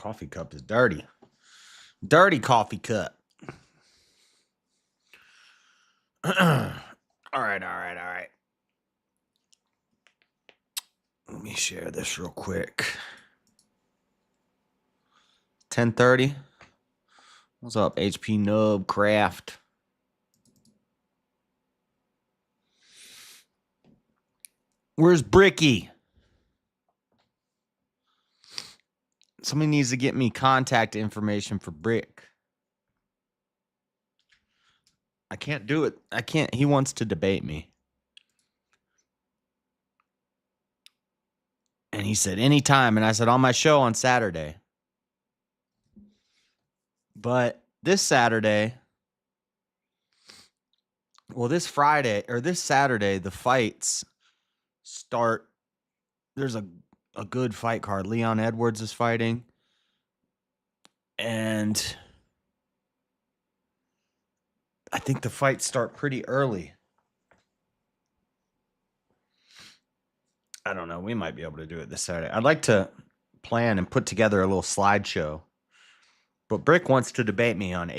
coffee cup is dirty. Dirty coffee cup. All right. Let me share this real quick. 10:30. What's up, HP Nub Craft? Where's Bricky? Somebody needs to get me contact information for Brick. I can't do it. I can't. He wants to debate me. And he said, anytime. And I said, on my show on Saturday. But this Saturday, this Saturday, the fights start. There's a good fight card. Leon Edwards is fighting. And I think the fights start pretty early. I don't know. We might be able to do it this Saturday. I'd like to plan and put together a little slideshow. But Brick wants to debate me on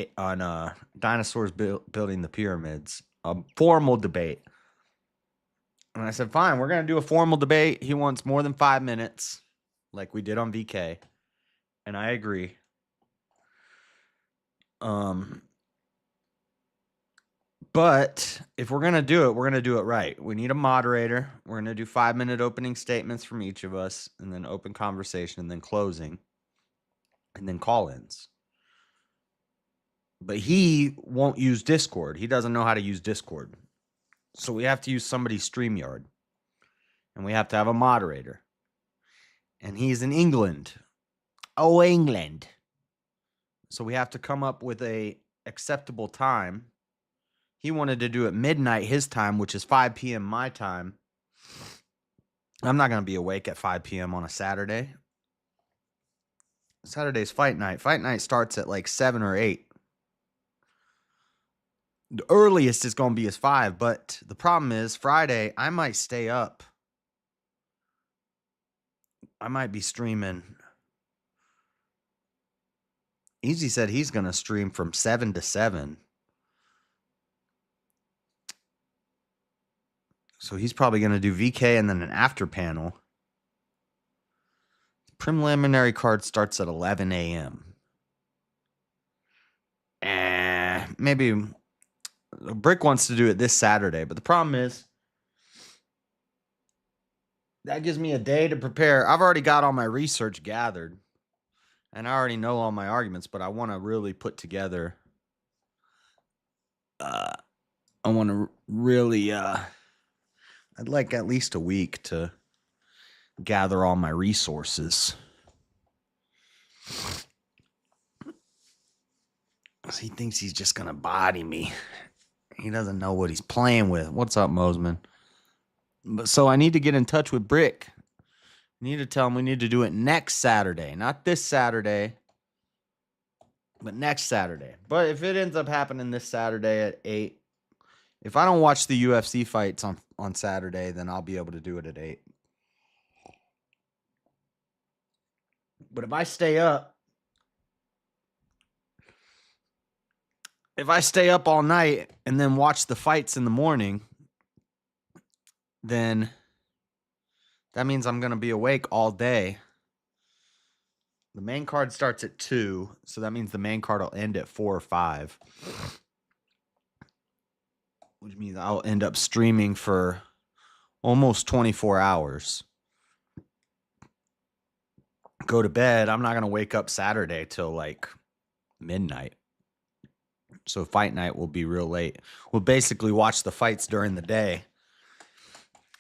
dinosaurs building the pyramids. A formal debate. And I said, fine, we're going to do a formal debate. He wants more than 5 minutes, like we did on VK. And I agree. But if we're going to do it, we're going to do it right. We need a moderator. We're going to do 5-minute opening statements from each of us, and then open conversation, and then closing, and then call-ins. But he won't use Discord. He doesn't know how to use Discord. So we have to use somebody's StreamYard. And we have to have a moderator. And he's in England. Oh, England. So we have to come up with a acceptable time. He wanted to do it midnight his time, which is 5 p.m. my time. I'm not going to be awake at 5 p.m. on a Saturday. Saturday's fight night. Fight night starts at like 7 or 8. The earliest is going to be is 5, but the problem is Friday, I might stay up. I might be streaming. Easy said he's going to stream from 7 to 7. So he's probably going to do VK and then an after panel. Preliminary card starts at 11 a.m. Maybe Brick wants to do it this Saturday, but the problem is that gives me a day to prepare. I've already got all my research gathered, and I already know all my arguments, but I want to really put together. I'd like at least a week to gather all my resources. He thinks he's just going to body me. He doesn't know what he's playing with. What's up, Mosman? So I need to get in touch with Brick. I need to tell him we need to do it next Saturday. Not this Saturday, but next Saturday. But if it ends up happening this Saturday at 8, if I don't watch the UFC fights on Saturday, then I'll be able to do it at 8. But if I stay up all night and then watch the fights in the morning, then that means I'm going to be awake all day. The main card starts at 2, so that means the main card will end at 4 or 5. Which means I'll end up streaming for almost 24 hours. Go to bed. I'm not going to wake up Saturday till like midnight. So fight night will be real late. We'll basically watch the fights during the day.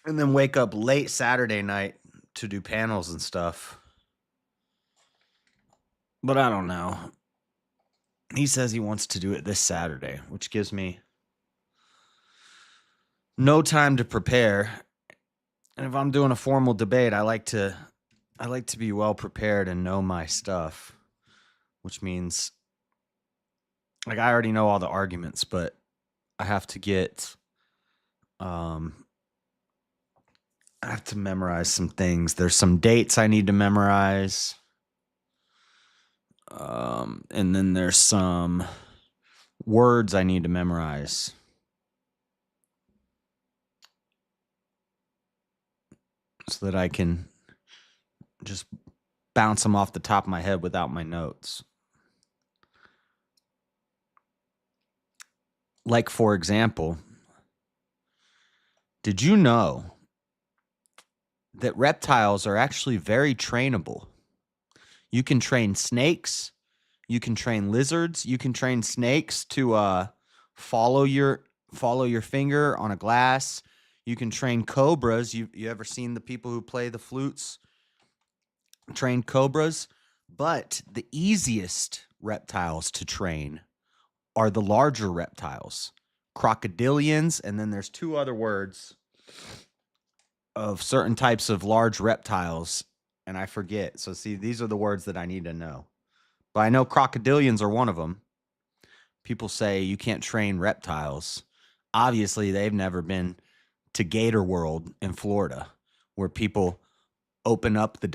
And then wake up late Saturday night to do panels and stuff. But I don't know. He says he wants to do it this Saturday, which gives me no time to prepare. And if I'm doing a formal debate, I like to be well prepared and know my stuff, which means like I already know all the arguments, but I have to memorize some things. There's some dates I need to memorize. And then there's some words I need to memorize. So that I can just bounce them off the top of my head without my notes. Like, for example, did you know that reptiles are actually very trainable? You can train snakes, you can train lizards, you can train snakes to follow your finger on a glass. You can train cobras. You ever seen the people who play the flutes train cobras? But the easiest reptiles to train are the larger reptiles, crocodilians, and then there's two other words of certain types of large reptiles, and I forget. So see, these are the words that I need to know. But I know crocodilians are one of them. People say you can't train reptiles. Obviously, they've never been to Gator World in Florida, where people open up the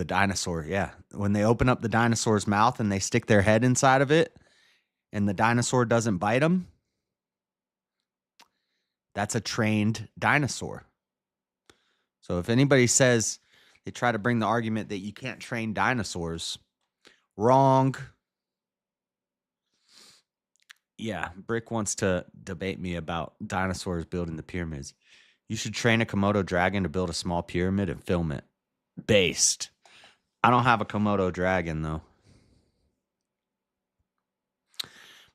dinosaur. Yeah, when they open up the dinosaur's mouth and they stick their head inside of it, and the dinosaur doesn't bite them. That's a trained dinosaur. So if anybody says they try to bring the argument that you can't train dinosaurs, wrong. Yeah, Brick wants to debate me about dinosaurs building the pyramids. You should train a Komodo dragon to build a small pyramid and film it. Based. I don't have a Komodo dragon, though.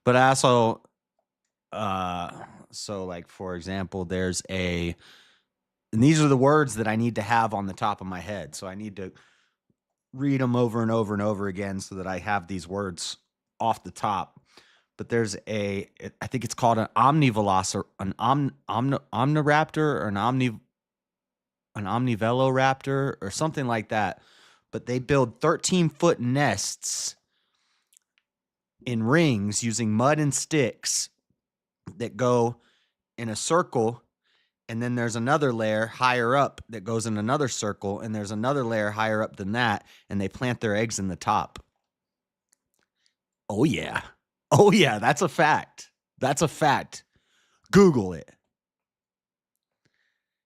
But I also, so like, for example, and these are the words that I need to have on the top of my head. So I need to read them over and over and over again so that I have these words off the top. But there's I think it's called an omnivelociraptor, omniraptor, or an omniveloraptor, or something like that. But they build 13-foot nests in rings using mud and sticks that go in a circle, and then there's another layer higher up that goes in another circle, and there's another layer higher up than that, and they plant their eggs in the top. Oh yeah. Oh yeah, that's a fact. That's a fact. Google it.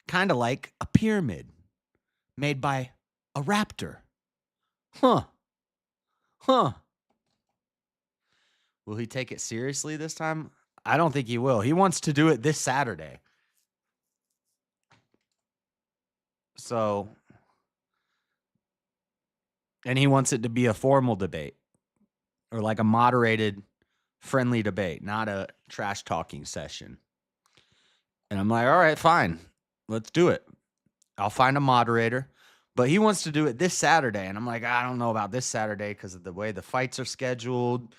Kind of like a pyramid made by a raptor. Huh. Huh. Will he take it seriously this time? I don't think he will. He wants to do it this Saturday. So, and he wants it to be a formal debate or like a moderated, friendly debate, not a trash talking session. And I'm like, all right, fine. Let's do it. I'll find a moderator. But he wants to do it this Saturday. And I'm like, I don't know about this Saturday because of the way the fights are scheduled.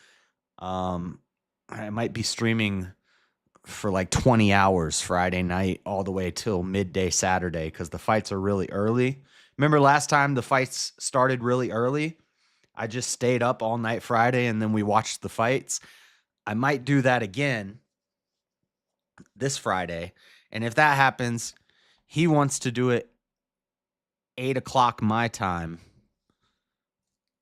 I might be streaming for like 20 hours Friday night all the way till midday Saturday because the fights are really early. Remember last time the fights started really early? I just stayed up all night Friday and then we watched the fights. I might do that again this Friday. And if that happens, he wants to do it 8 o'clock my time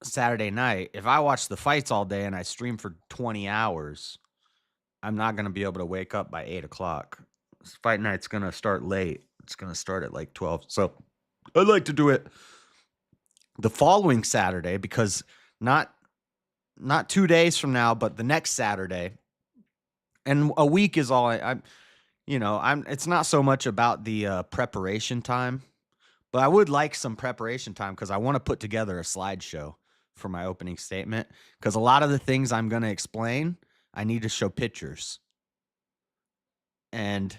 Saturday night. If I watch the fights all day and I stream for 20 hours, I'm not going to be able to wake up by 8 o'clock. Fight night's going to start late. It's going to start at like 12. So I'd like to do it the following Saturday because not 2 days from now, but the next Saturday. And a week is all I'm it's not so much about the preparation time, but I would like some preparation time because I want to put together a slideshow for my opening statement because a lot of the things I'm going to explain, I need to show pictures. And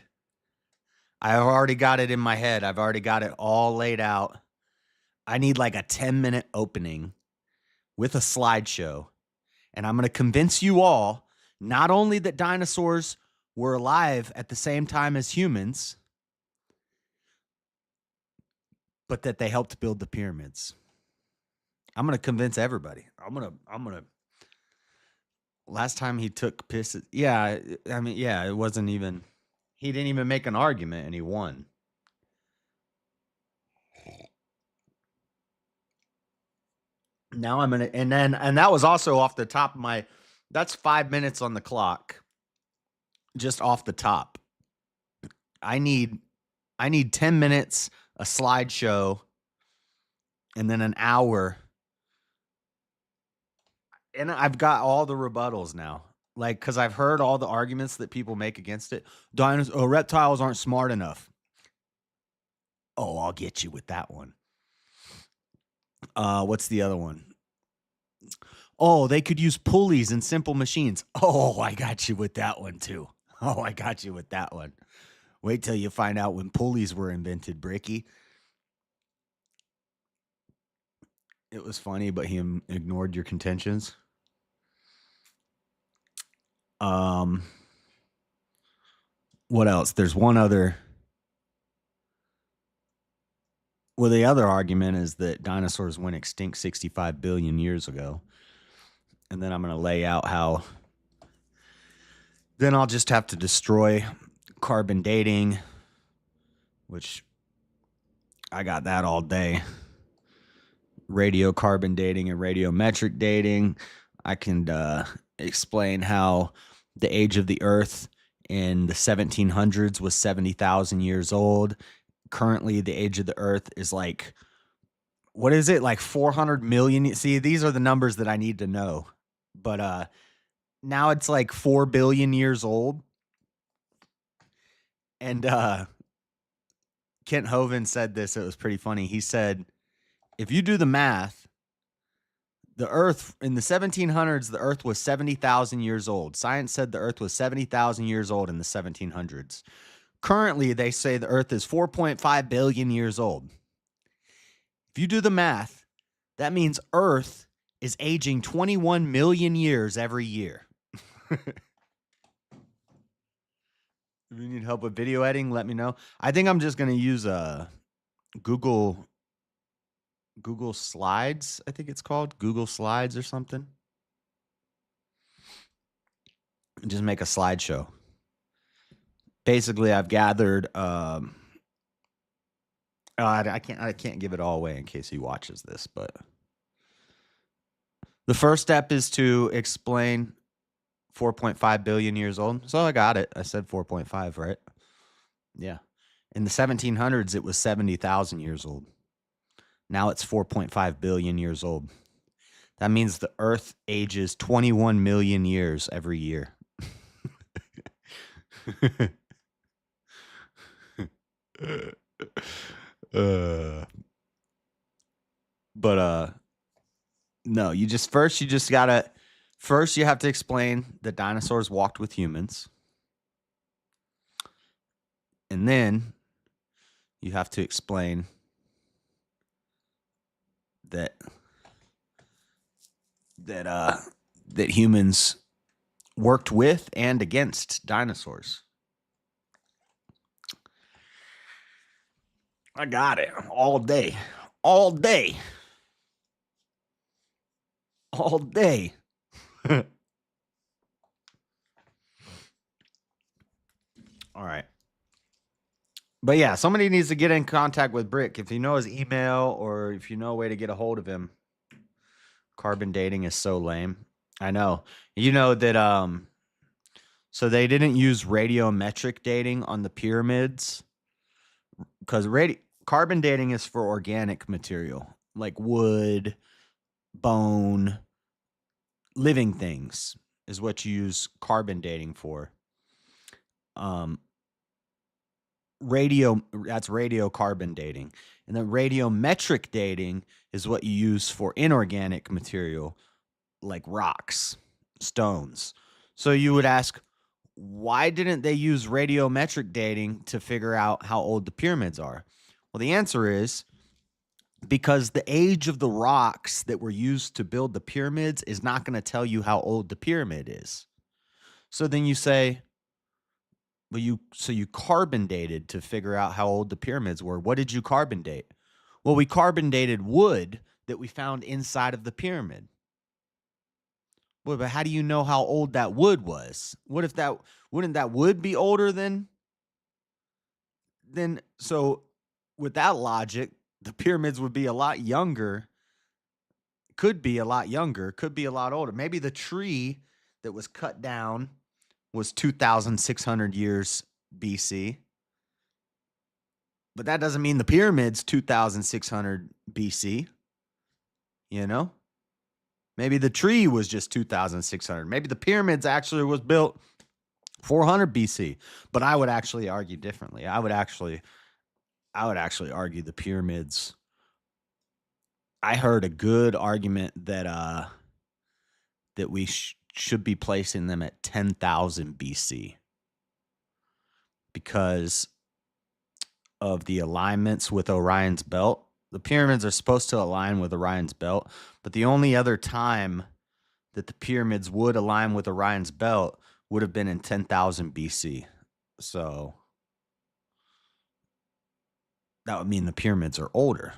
I've already got it in my head. I've already got it all laid out. I need like a 10-minute opening with a slideshow. And I'm going to convince you all not only that dinosaurs were alive at the same time as humans, but that they helped build the pyramids. I'm going to convince everybody. I'm going to last time he took pisses. Yeah, I mean, yeah, it wasn't even, he didn't even make an argument and he won. Now I'm gonna, and that was also off the top of my. That's 5 minutes on the clock, just off the top. I need, I need 10 minutes, a slideshow, and then an hour, and I've got all the rebuttals now. Like, because I've heard all the arguments that people make against it. Reptiles aren't smart enough. Oh, I'll get you with that one. What's the other one? Oh, they could use pulleys and simple machines. Oh, I got you with that one too. Oh, I got you with that one. Wait till you find out when pulleys were invented, Bricky. It was funny, but he ignored your contentions. What else? There's one other. Well, the other argument is that dinosaurs went extinct 65 billion years ago. And then I'm going to lay out how then I'll just have to destroy carbon dating, which I got that all day. Radiocarbon dating and radiometric dating. I can explain how the age of the Earth in the 1700s was 70,000 years old. Currently, the age of the Earth is like, what is it? Like 400 million. See, these are the numbers that I need to know. But now it's like 4 billion years old. And Kent Hovind said this. It was pretty funny. He said, if you do the math, the Earth in the 1700s, the Earth was 70,000 years old. Science said the Earth was 70,000 years old in the 1700s. Currently, they say the Earth is 4.5 billion years old. If you do the math, that means Earth is aging 21 million years every year. If you need help with video editing, let me know. I think I'm just going to use Google Slides, I think it's called. Google Slides or something. And just make a slideshow. Basically, I've gathered I can't give it all away in case he watches this, but the first step is to explain 4.5 billion years old. So I got it. I said 4.5, right? Yeah. In the 1700s, it was 70,000 years old. Now it's 4.5 billion years old. That means the Earth ages 21 million years every year. But no, you have to explain that dinosaurs walked with humans. And then you have to explain that humans worked with and against dinosaurs. I got it all day. All day. All day. All right. But yeah, somebody needs to get in contact with Brick. If you know his email or if you know a way to get a hold of him. Carbon dating is so lame. I know. You know that so they didn't use radiometric dating on the pyramids because carbon dating is for organic material like wood, bone, living things is what you use carbon dating for. That's radiocarbon dating. And then radiometric dating is what you use for inorganic material like rocks, stones. So you would ask, why didn't they use radiometric dating to figure out how old the pyramids are? Well, the answer is because the age of the rocks that were used to build the pyramids is not going to tell you how old the pyramid is. So then you say, well, you carbon dated to figure out how old the pyramids were. What did you carbon date? Well, we carbon dated wood that we found inside of the pyramid. Well, but how do you know how old that wood was? Wouldn't that wood be older than so with that logic, the pyramids would be a lot younger could be a lot younger, could be a lot older. Maybe the tree that was cut down was 2,600 years BC. But that doesn't mean the pyramid's 2,600 BC. You know? Maybe the tree was just 2,600. Maybe the pyramids actually was built 400 BC. But I would actually argue differently. I would actually argue the pyramids. I heard a good argument that we should be placing them at 10,000 BC because of the alignments with Orion's belt. The pyramids are supposed to align with Orion's belt, but the only other time that the pyramids would align with Orion's belt would have been in 10,000 BC. So that would mean the pyramids are older.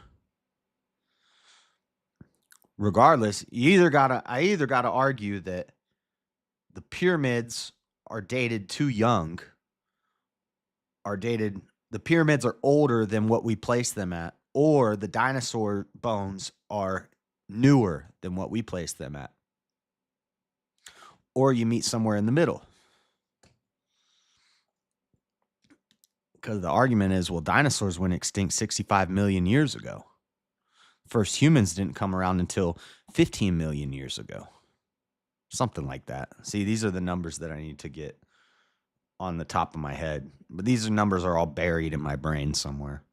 Regardless, I either gotta argue that the pyramids are dated too young, the pyramids are older than what we place them at, or the dinosaur bones are newer than what we place them at. Or you meet somewhere in the middle. Because the argument is, well, dinosaurs went extinct 65 million years ago. First humans didn't come around until 15 million years ago. Something like that. See, these are the numbers that I need to get on the top of my head. But these numbers are all buried in my brain somewhere.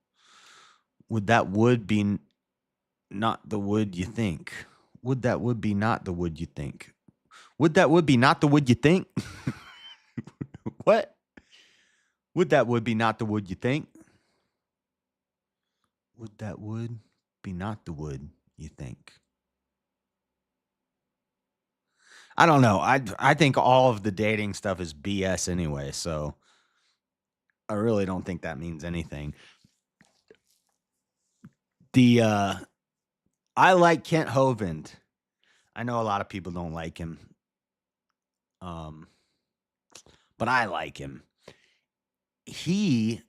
Would that wood be not the wood you think? Would that wood be not the wood you think? Would that wood be not the wood you think? What? Would that wood be not the wood you think? Would that wood be not the wood you think? I don't know. I think all of the dating stuff is BS anyway, so I really don't think that means anything. I like Kent Hovind. I know a lot of people don't like him. But I like him. He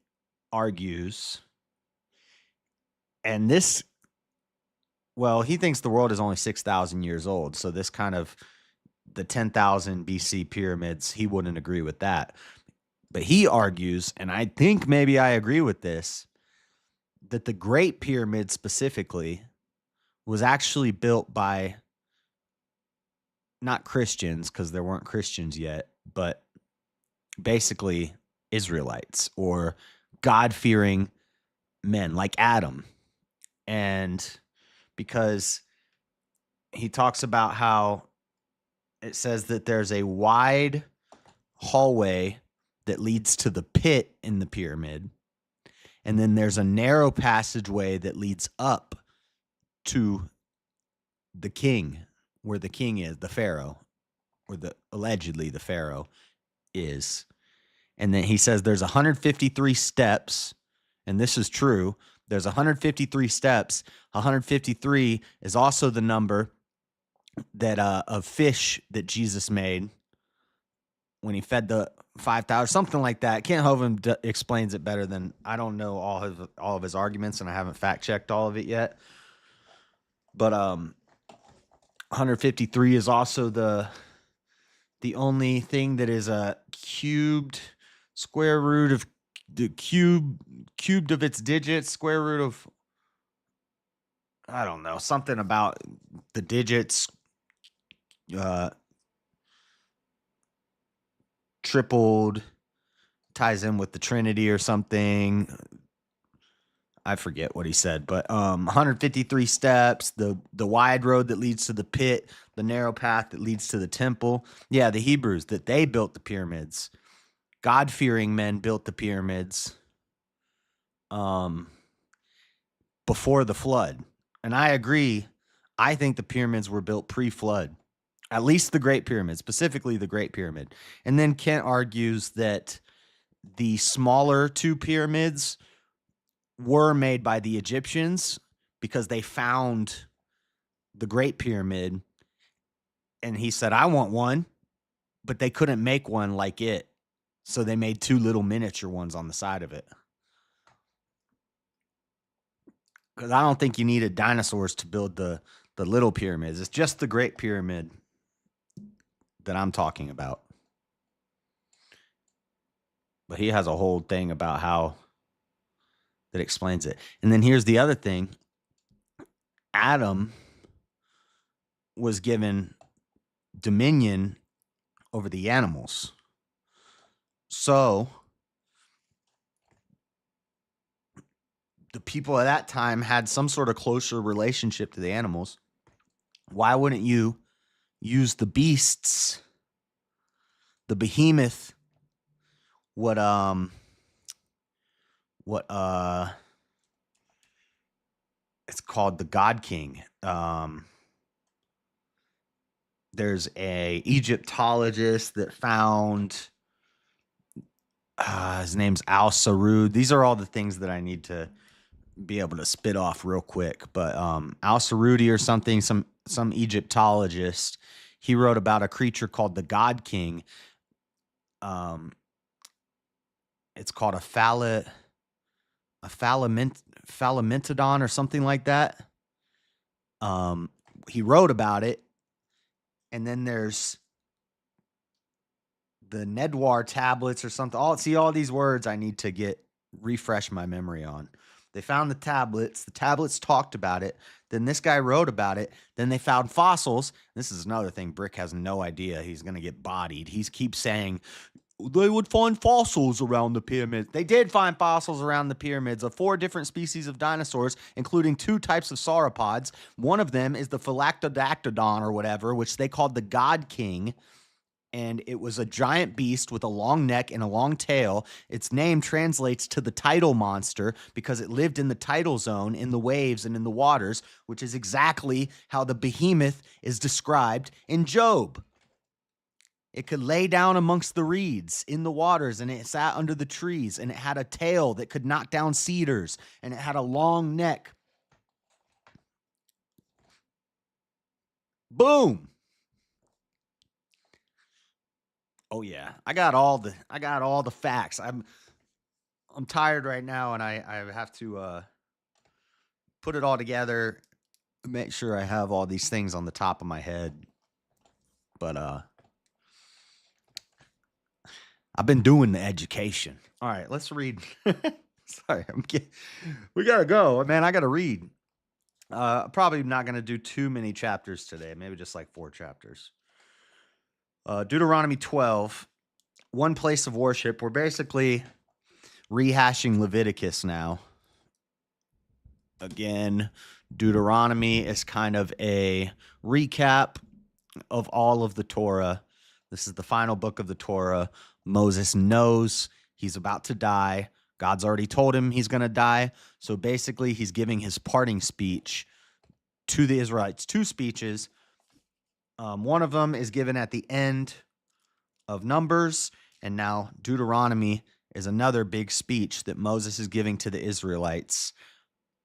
argues, and this, well, he thinks the world is only 6,000 years old. So this kind of, the 10,000 BC pyramids, he wouldn't agree with that. But he argues, and I think maybe I agree with this, that the Great Pyramid specifically was actually built by not Christians, because there weren't Christians yet, but basically Israelites or God-fearing men like Adam. And because he talks about how it says that there's a wide hallway that leads to the pit in the pyramid, and then there's a narrow passageway that leads up to the king, where the king is, the pharaoh, or allegedly the pharaoh is. And then he says there's 153 steps, and this is true. There's 153 steps. 153 is also the number that of fish that Jesus made when he fed the 5,000, something like that. Kent Hovind explains it better than I. Don't know all of his arguments, and I haven't fact checked all of it yet. But 153 is also the only thing that is a cubed square root of the cubed of its digits, square root of, I don't know, something about the digits, tripled, ties in with the Trinity or something. I forget what he said, but 153 steps, the wide road that leads to the pit, the narrow path that leads to the temple. Yeah, the Hebrews, that they built the pyramids. God-fearing men built the pyramids before the flood. And I agree. I think the pyramids were built pre-flood. At least the Great Pyramid, specifically the Great Pyramid. And then Kent argues that the smaller two pyramids were made by the Egyptians because they found the Great Pyramid. And he said, I want one, but they couldn't make one like it. So they made two little miniature ones on the side of it. Because I don't think you needed dinosaurs to build the the little pyramids. It's just the Great Pyramid that I'm talking about. But he has a whole thing about how that explains it. And then here's the other thing. Adam was given dominion over the animals. So the people at that time had some sort of closer relationship to the animals. Why wouldn't you use the beasts? The behemoth, what it's called the God King. There's a Egyptologist that found his name's Al Sarud. These are all the things that I need to be able to spit off real quick. But Al Sarudi or something, some Egyptologist, he wrote about a creature called the God King. It's called a Phalamentodon or something like that. He wrote about it, and then there's the Nedwar tablets or something. All these words I need to refresh my memory on. They found the tablets. The tablets talked about it. Then this guy wrote about it. Then they found fossils. This is another thing. Brick has no idea he's going to get bodied. He keeps saying they would find fossils around the pyramids. They did find fossils around the pyramids of 4 different species of dinosaurs, including 2 types of sauropods. One of them is the Phylactodactylon or whatever, which they called the God King. And it was a giant beast with a long neck and a long tail. Its name translates to the tidal monster because it lived in the tidal zone, in the waves and in the waters, which is exactly how the behemoth is described in Job. It could lay down amongst the reeds in the waters, and it sat under the trees, and it had a tail that could knock down cedars, and it had a long neck. Boom. Oh yeah, I got all the facts. I'm tired right now, and I have to put it all together, make sure I have all these things on the top of my head. But I've been doing the education. All right, let's read. Sorry, we gotta go, man. I gotta read. Probably not gonna do too many chapters today. Maybe just like 4 chapters. Deuteronomy 12, one place of worship. We're basically rehashing Leviticus now. Again, Deuteronomy is kind of a recap of all of the Torah. This is the final book of the Torah. Moses knows he's about to die. God's already told him he's going to die. So basically, he's giving his parting speech to the Israelites. 2 speeches. One of them is given at the end of Numbers, and now Deuteronomy is another big speech that Moses is giving to the Israelites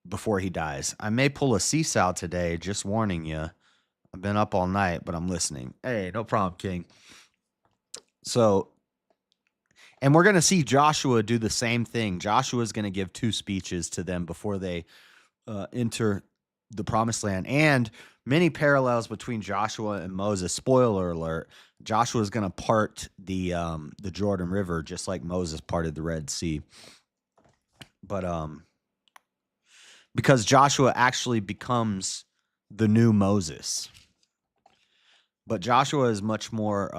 before he dies. I may pull a seesaw today, just warning you. I've been up all night, but I'm listening. Hey, no problem, King. So, and we're going to see Joshua do the same thing. Joshua is going to give 2 speeches to them before they enter the promised land, and many parallels between Joshua and Moses. Spoiler alert, Joshua is going to part the Jordan River just like Moses parted the Red Sea. But because Joshua actually becomes the new Moses. But Joshua is much more,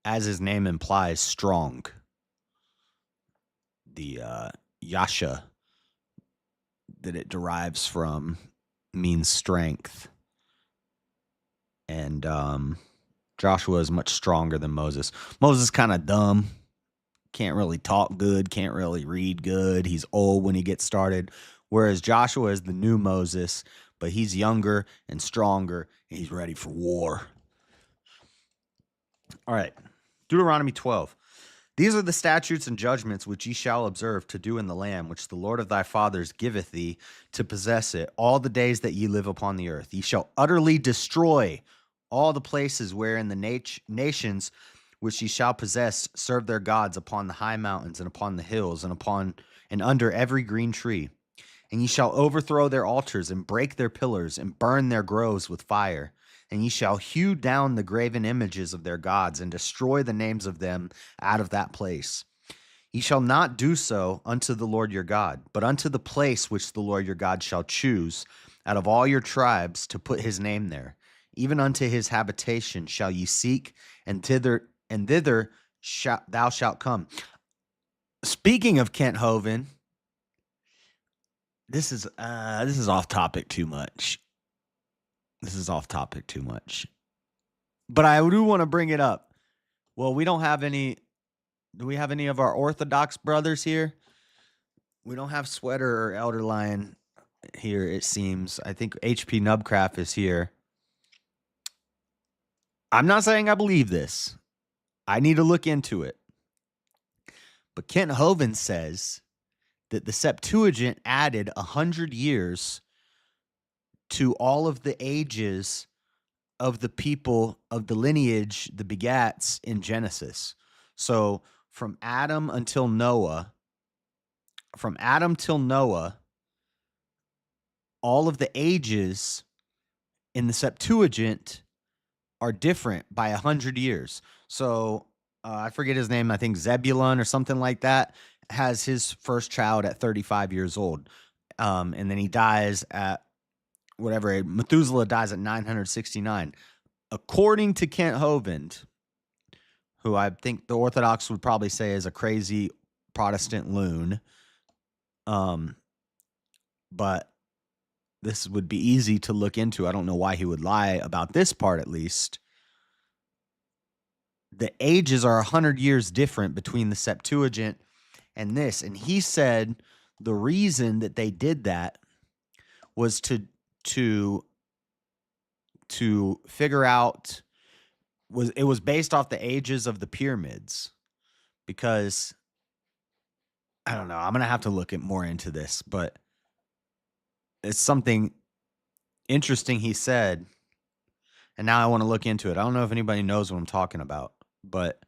as his name implies, strong. The Yasha that it derives from means strength. And Joshua is much stronger than Moses. Moses is kind of dumb. Can't really talk good. Can't really read good. He's old when he gets started. Whereas Joshua is the new Moses, but he's younger and stronger, and he's ready for war. All right. Deuteronomy 12. These are the statutes and judgments which ye shall observe to do in the land which the Lord of thy fathers giveth thee to possess it all the days that ye live upon the earth. Ye shall utterly destroy all the places wherein the nations which ye shall possess serve their gods upon the high mountains and upon the hills and under every green tree. And ye shall overthrow their altars, and break their pillars, and burn their groves with fire. And ye shall hew down the graven images of their gods, and destroy the names of them out of that place. Ye shall not do so unto the Lord your God, but unto the place which the Lord your God shall choose out of all your tribes to put his name there. Even unto his habitation shall ye seek, and thither thou shalt come. Speaking of Kent Hovind, this is off topic too much. This is off topic too much. But I do want to bring it up. Well, we don't have any. Do we have any of our Orthodox brothers here? We don't have Sweater or Elder Lion here, it seems. I think HP Nubcraft is here. I'm not saying I believe this. I need to look into it. But Kent Hovind says that the Septuagint added 100 years to all of the ages of the people of the lineage, the begats in Genesis. So from Adam till Noah, all of the ages in the Septuagint are different by 100 years. So I forget his name. I think Zebulun or something like that has his first child at 35 years old. And then he dies at whatever. Methuselah dies at 969. According to Kent Hovind, who I think the Orthodox would probably say is a crazy Protestant loon. But this would be easy to look into. I don't know why he would lie about this part, at least. The ages are 100 years different between the Septuagint and this. And he said the reason that they did that was to figure out, it was based off the ages of the pyramids, because I don't know, I'm going to have to look more into this, but it's something interesting he said, and now I want to look into it. I don't know if anybody knows what I'm talking about, but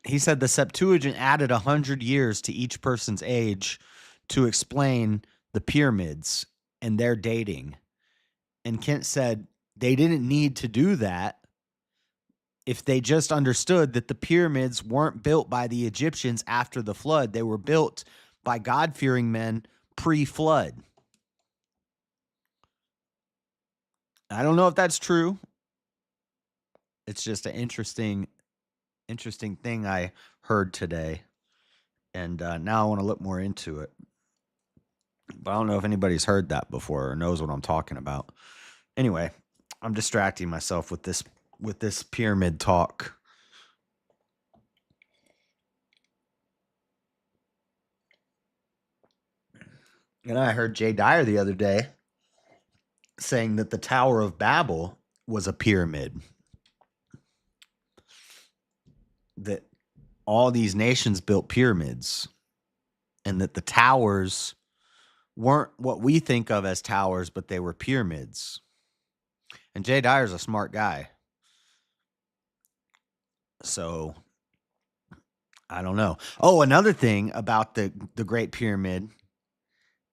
he said the Septuagint added 100 years to each person's age to explain the pyramids and their dating. And Kent said they didn't need to do that if they just understood that the pyramids weren't built by the Egyptians after the flood. They were built by God-fearing men pre-flood. I don't know if that's true. It's just an interesting thing I heard today. And now I want to look more into it. But I don't know if anybody's heard that before or knows what I'm talking about. Anyway, I'm distracting myself with this pyramid talk. And I heard Jay Dyer the other day saying that the Tower of Babel was a pyramid. That all these nations built pyramids, and that the towers weren't what we think of as towers, but they were pyramids. And Jay Dyer's a smart guy. So I don't know. Oh, another thing about the Great Pyramid,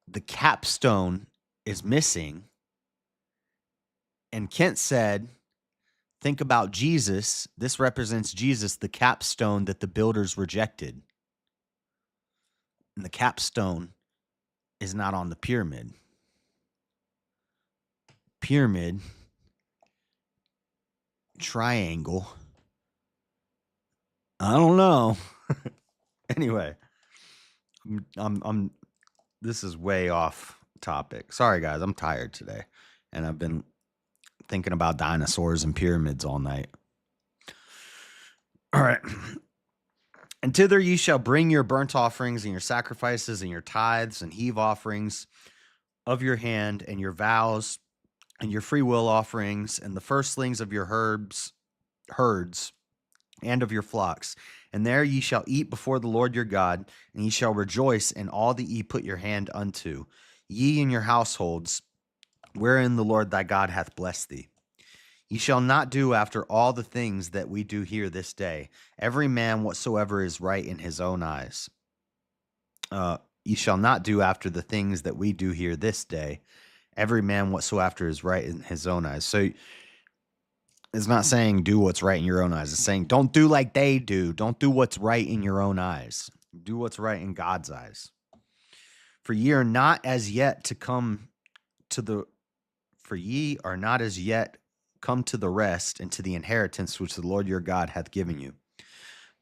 the capstone is missing. And Kent said, think about Jesus. This represents Jesus, the capstone that the builders rejected. And the capstone is not on the pyramid. Pyramid, triangle. I don't know. Anyway, I'm this is way off topic. Sorry guys, I'm tired today, and I've been thinking about dinosaurs and pyramids all night. All right. And thither ye shall bring your burnt offerings and your sacrifices and your tithes and heave offerings of your hand, and your vows and your free will offerings, and the firstlings of your herds and of your flocks. And there ye shall eat before the Lord your God, and ye shall rejoice in all that ye put your hand unto, ye and your households, wherein the Lord thy God hath blessed thee. Ye shall not do after all the things that we do here this day, every man whatsoever is right in his own eyes. ye shall not do after the things that we do here this day. Every man whatsoever is right in his own eyes. So it's not saying do what's right in your own eyes. It's saying don't do like they do. Don't do what's right in your own eyes. Do what's right in God's eyes. For ye are not as yet to come to the for ye are not as yet come to the rest and to the inheritance which the Lord your God hath given you.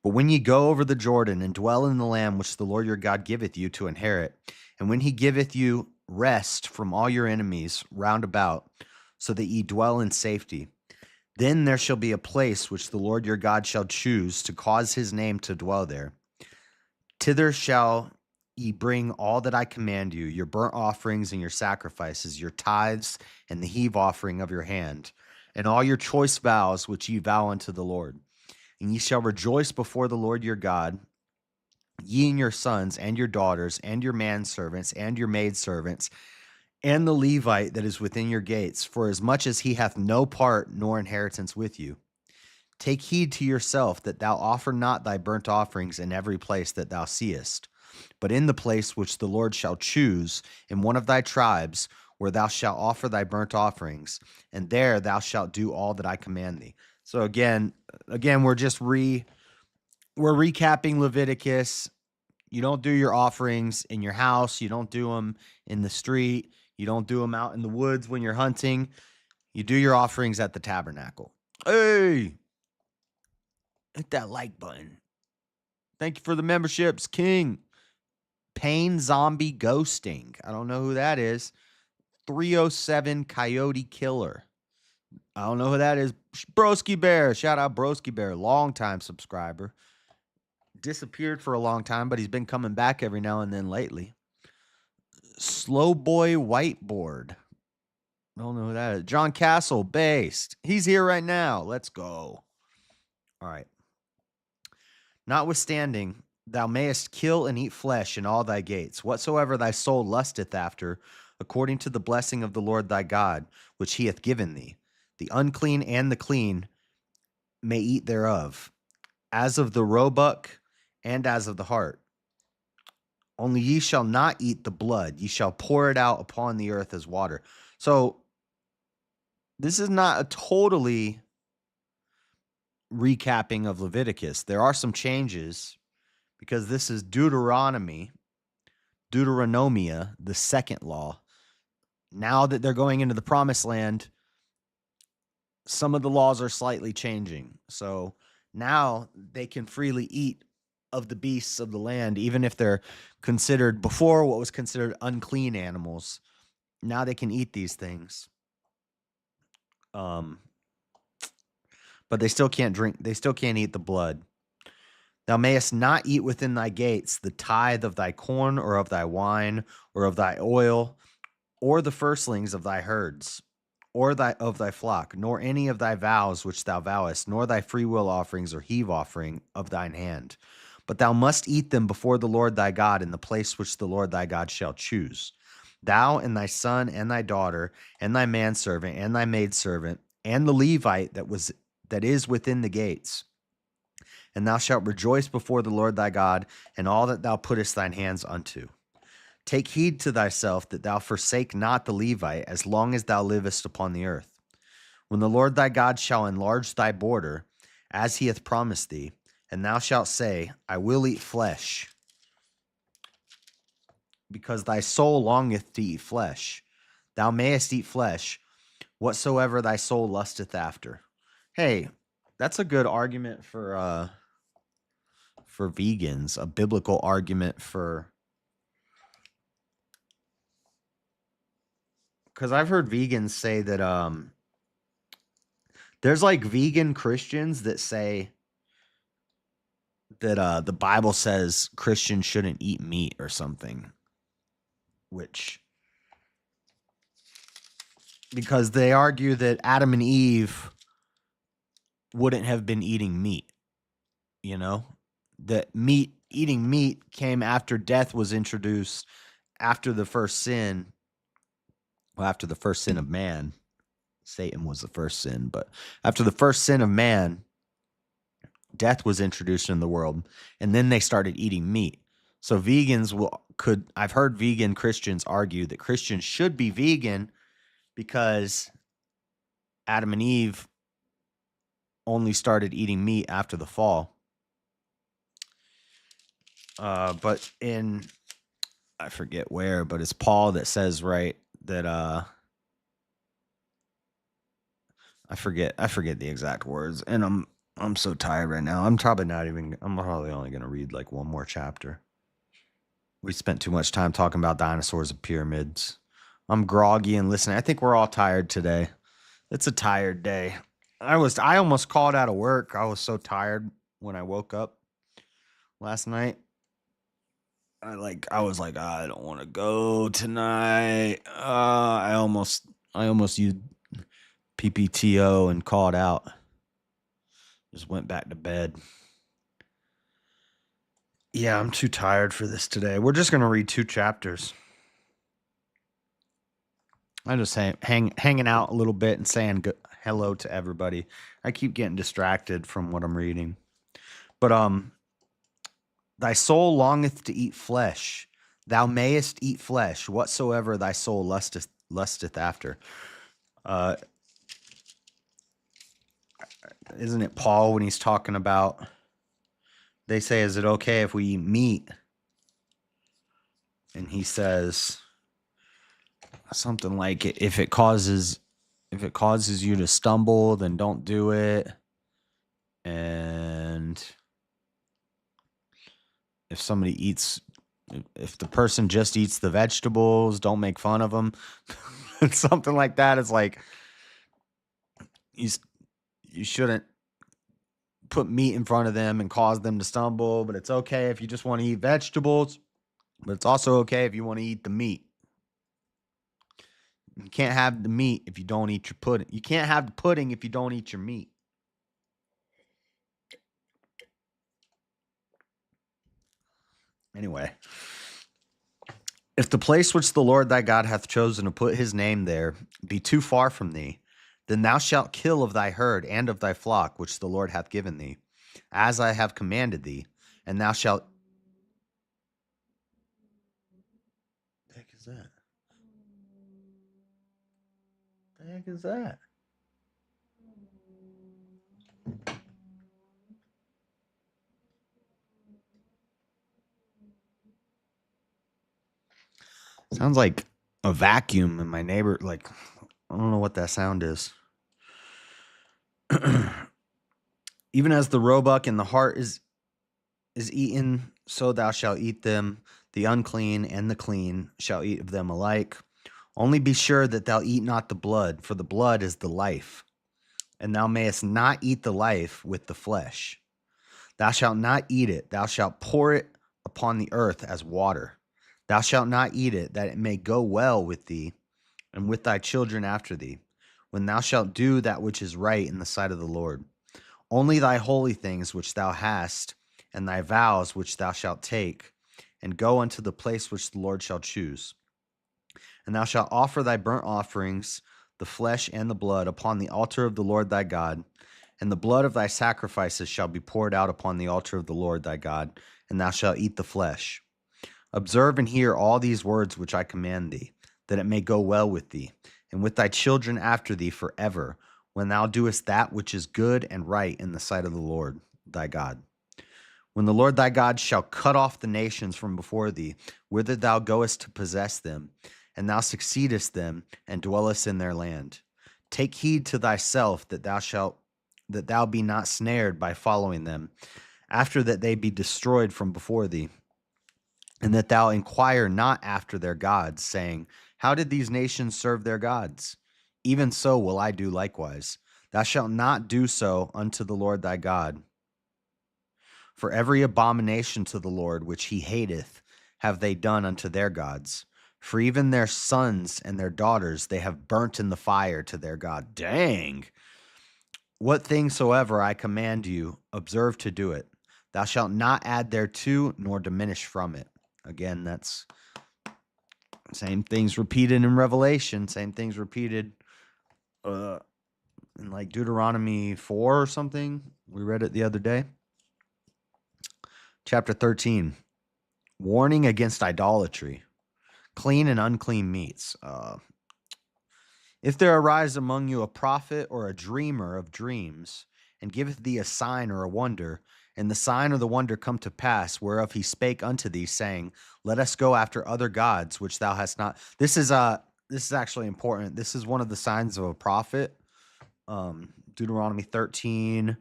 But when ye go over the Jordan and dwell in the land which the Lord your God giveth you to inherit, and when he giveth you rest from all your enemies round about, so that ye dwell in safety, then there shall be a place which the Lord your God shall choose to cause his name to dwell there. Thither shall ye bring all that I command you, your burnt offerings and your sacrifices, your tithes and the heave offering of your hand, and all your choice vows which ye vow unto the Lord. And ye shall rejoice before the Lord your God, ye and your sons and your daughters and your manservants and your maidservants, and the Levite that is within your gates, for as much as he hath no part nor inheritance with you. Take heed to yourself that thou offer not thy burnt offerings in every place that thou seest, but in the place which the Lord shall choose, in one of thy tribes, where thou shalt offer thy burnt offerings, and there thou shalt do all that I command thee. So again, we're just we're recapping Leviticus. You don't do your offerings in your house. You don't do them in the street. You don't do them out in the woods when you're hunting. You do your offerings at the tabernacle. Hey, hit that like button. Thank you for the memberships, King. Pain Zombie Ghosting. I don't know who that is. 307 Coyote Killer. I don't know who that is. Broski Bear. Shout out Broski Bear. Long-time subscriber. Disappeared for a long time, but he's been coming back every now and then lately. Slow Boy Whiteboard. I don't know who that is. John Castle, based. He's here right now. Let's go. All right. Notwithstanding, thou mayest kill and eat flesh in all thy gates, whatsoever thy soul lusteth after, according to the blessing of the Lord thy God, which he hath given thee. The unclean and the clean may eat thereof, as of the roebuck and as of the hart. Only ye shall not eat the blood. Ye shall pour it out upon the earth as water. So this is not a totally recapping of Leviticus. There are some changes because this is Deuteronomy, Deuteronomia, the second law. Now that they're going into the promised land, some of the laws are slightly changing. So now they can freely eat of the beasts of the land, even if they're considered before what was considered unclean animals. Now they can eat these things. But they still can't drink. They still can't eat the blood. Thou mayest not eat within thy gates the tithe of thy corn or of thy wine or of thy oil or the firstlings of thy herds or of thy flock, nor any of thy vows which thou vowest, nor thy freewill offerings or heave offering of thine hand. But thou must eat them before the Lord thy God in the place which the Lord thy God shall choose. Thou and thy son and thy daughter and thy manservant and thy maidservant and the Levite that is within the gates. And thou shalt rejoice before the Lord thy God in all that thou puttest thine hands unto. Take heed to thyself that thou forsake not the Levite as long as thou livest upon the earth. When the Lord thy God shall enlarge thy border, as he hath promised thee, and thou shalt say, I will eat flesh, because thy soul longeth to eat flesh. Thou mayest eat flesh, whatsoever thy soul lusteth after. Hey, that's a good argument for vegans, a biblical argument for, because I've heard vegans say that there's like vegan Christians that say that the Bible says Christians shouldn't eat meat or something, which, because they argue that Adam and Eve wouldn't have been eating meat, you know, that eating meat came after death was introduced, after the first sin, well, after the first sin of man. Satan was the first sin, but after the first sin of man, death was introduced in the world, and then they started eating meat. So vegans will I've heard vegan Christians argue that Christians should be vegan because Adam and Eve only started eating meat after the fall. But I forget where, but it's Paul that says, right, that I forget the exact words, and I'm so tired right now. I'm probably only going to read like one more chapter. We spent too much time talking about dinosaurs and pyramids. I'm groggy and listening. I think we're all tired today. It's a tired day. I almost called out of work. I was so tired when I woke up last night. I was like, I don't want to go tonight. I almost used PPTO and called out. Just went back to bed. Yeah, I'm too tired for this today. We're just gonna read 2 chapters. I'm just hanging out a little bit and saying hello to everybody. I keep getting distracted from what I'm reading. But thy soul longeth to eat flesh. Thou mayest eat flesh, whatsoever thy soul lusteth after. Isn't it Paul when he's talking about, they say, is it okay if we eat meat? And he says something like, if it causes you to stumble, then don't do it. And if the person just eats the vegetables, don't make fun of them. Something like that. It's like, you shouldn't put meat in front of them and cause them to stumble, but it's okay if you just want to eat vegetables, but it's also okay if you want to eat the meat. You can't have the meat if you don't eat your pudding. You can't have the pudding if you don't eat your meat. Anyway, if the place which the Lord thy God hath chosen to put his name there be too far from thee, then thou shalt kill of thy herd and of thy flock which the Lord hath given thee, as I have commanded thee, and thou shalt. The heck is that? The heck is that? Sounds like a vacuum in my neighbor. Like, I don't know what that sound is. Even as the roebuck and the hart is eaten, so thou shalt eat them. The unclean and the clean shall eat of them alike. Only be sure that thou eat not the blood, for the blood is the life. And thou mayest not eat the life with the flesh. Thou shalt not eat it. Thou shalt pour it upon the earth as water. Thou shalt not eat it, that it may go well with thee and with thy children after thee, when thou shalt do that which is right in the sight of the Lord. Only thy holy things which thou hast, and thy vows which thou shalt take, and go unto the place which the Lord shall choose. And thou shalt offer thy burnt offerings, the flesh and the blood, upon the altar of the Lord thy God, and the blood of thy sacrifices shall be poured out upon the altar of the Lord thy God, and thou shalt eat the flesh. Observe and hear all these words which I command thee, that it may go well with thee, and with thy children after thee forever, when thou doest that which is good and right in the sight of the Lord thy God. When the Lord thy God shall cut off the nations from before thee, whither thou goest to possess them, and thou succeedest them, and dwellest in their land. Take heed to thyself that thou be not snared by following them, after that they be destroyed from before thee, and that thou inquire not after their gods, saying, how did these nations serve their gods? Even so will I do likewise. Thou shalt not do so unto the Lord thy God. For every abomination to the Lord which he hateth have they done unto their gods. For even their sons and their daughters they have burnt in the fire to their God. Dang! What thing soever I command you, observe to do it. Thou shalt not add thereto, nor diminish from it. Again, that's same things repeated in Revelation. Same things repeated in like Deuteronomy 4 or something. We read it the other day. Chapter 13. Warning against idolatry, clean and unclean meats. If there arise among you a prophet or a dreamer of dreams, and giveth thee a sign or a wonder, and the sign or the wonder come to pass, whereof he spake unto thee, saying, Let us go after other gods which thou hast not. This is actually important. This is one of the signs of a prophet. Deuteronomy 13,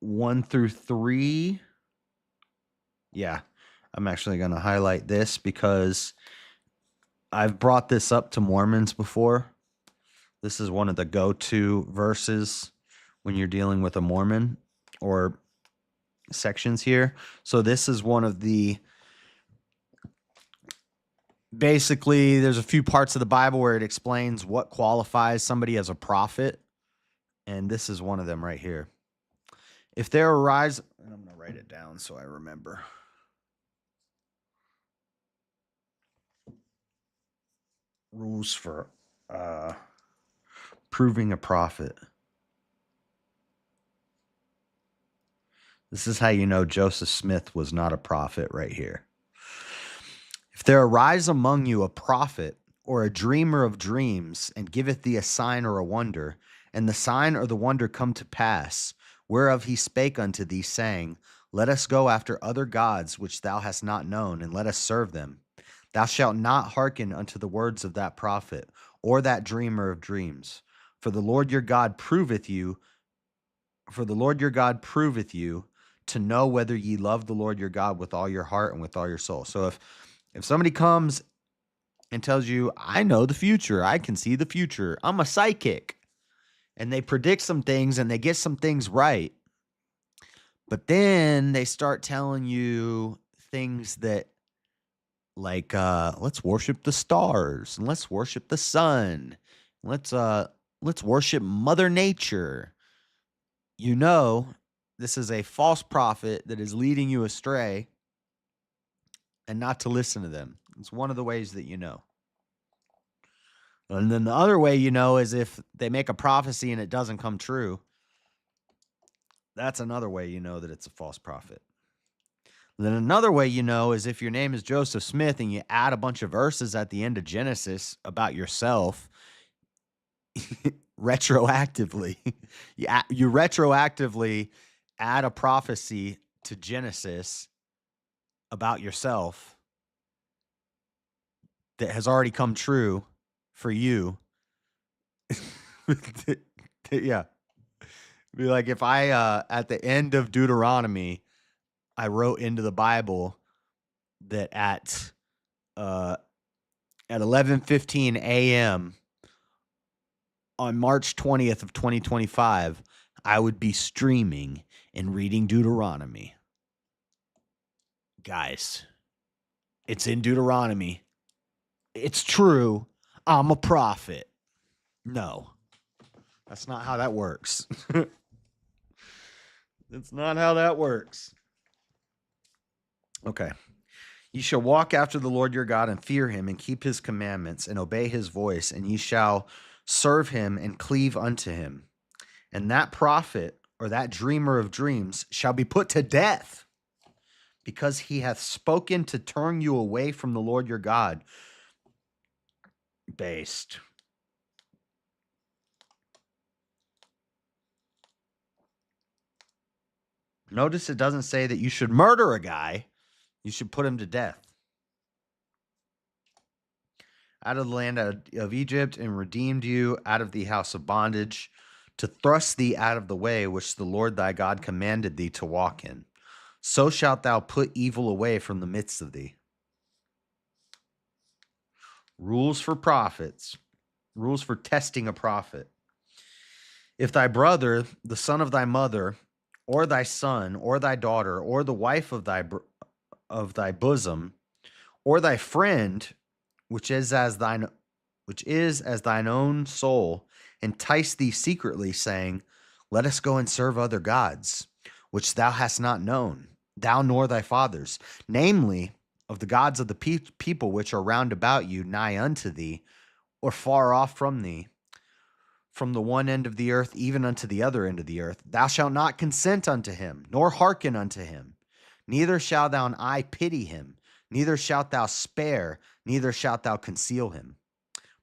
1 through 3. Yeah, I'm actually going to highlight this because I've brought this up to Mormons before. This is one of the go-to verses when you're dealing with a Mormon or sections here. So this is one of the, basically there's a few parts of the Bible where it explains what qualifies somebody as a prophet. And this is one of them right here. If there arise, and I'm going to write it down so I remember. Rules for proving a prophet. This is how you know Joseph Smith was not a prophet right here. If there arise among you a prophet or a dreamer of dreams, and giveth thee a sign or a wonder, and the sign or the wonder come to pass, whereof he spake unto thee, saying, Let us go after other gods which thou hast not known, and let us serve them. Thou shalt not hearken unto the words of that prophet, or that dreamer of dreams. For the Lord your God proveth you to know whether ye love the Lord your God with all your heart and with all your soul. So if somebody comes and tells you, I know the future, I can see the future, I'm a psychic, and they predict some things and they get some things right, but then they start telling you things that, like, let's worship the stars, and let's worship the sun, let's worship Mother Nature. You know, this is a false prophet that is leading you astray, and not to listen to them. It's one of the ways that you know. And then the other way you know is if they make a prophecy and it doesn't come true. That's another way you know that it's a false prophet. Then another way you know is if your name is Joseph Smith and you add a bunch of verses at the end of Genesis about yourself retroactively. You retroactively add a prophecy to Genesis about yourself that has already come true for you. Yeah. Be like, if I at the end of Deuteronomy, I wrote into the Bible that at 11:15 a.m. on March 20th of 2025, I would be streaming and reading Deuteronomy. Guys, it's in Deuteronomy. It's true. I'm a prophet. No, that's not how that works. That's not how that works. Okay. Ye shall walk after the Lord your God and fear him and keep his commandments and obey his voice, and ye shall serve him and cleave unto him. And that prophet or that dreamer of dreams shall be put to death, because he hath spoken to turn you away from the Lord your God. Based. Notice it doesn't say that you should murder a guy. You should put him to death. Out of the land of Egypt, and redeemed you out of the house of bondage, to thrust thee out of the way which the Lord thy God commanded thee to walk in. So shalt thou put evil away from the midst of thee. Rules for prophets. Rules for testing a prophet. If thy brother, the son of thy mother, or thy son, or thy daughter, or the wife of thy bosom, or thy friend, which is as thine own soul, entice thee secretly, saying, Let us go and serve other gods, which thou hast not known, thou nor thy fathers, namely of the gods of the people which are round about you, nigh unto thee, or far off from thee, from the one end of the earth even unto the other end of the earth, thou shalt not consent unto him, nor hearken unto him, neither shall thine eye pity him, Neither shalt thou spare, neither shalt thou conceal him.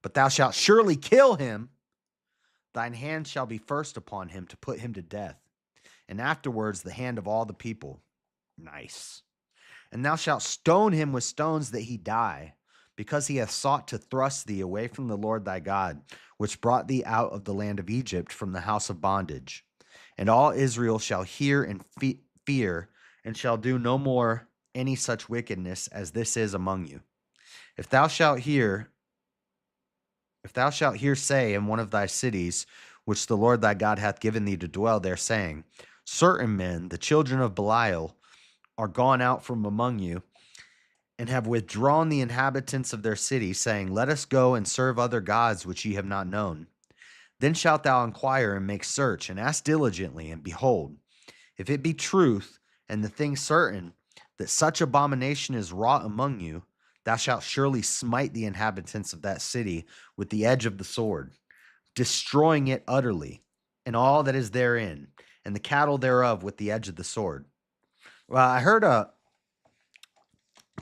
But thou shalt surely kill him. Thine hand shall be first upon him to put him to death, and afterwards the hand of all the people. Nice. And thou shalt stone him with stones that he die, because he hath sought to thrust thee away from the Lord thy God, which brought thee out of the land of Egypt from the house of bondage. And all Israel shall hear and fear, and shall do no more any such wickedness as this is among you. If thou shalt hear say in one of thy cities, which the Lord thy God hath given thee to dwell there, saying, certain men, the children of Belial, are gone out from among you, and have withdrawn the inhabitants of their city, saying, let us go and serve other gods which ye have not known. Then shalt thou inquire and make search, and ask diligently, and behold, if it be truth, and the thing certain, that such abomination is wrought among you, thou shalt surely smite the inhabitants of that city with the edge of the sword, destroying it utterly, and all that is therein, and the cattle thereof with the edge of the sword. Well, I heard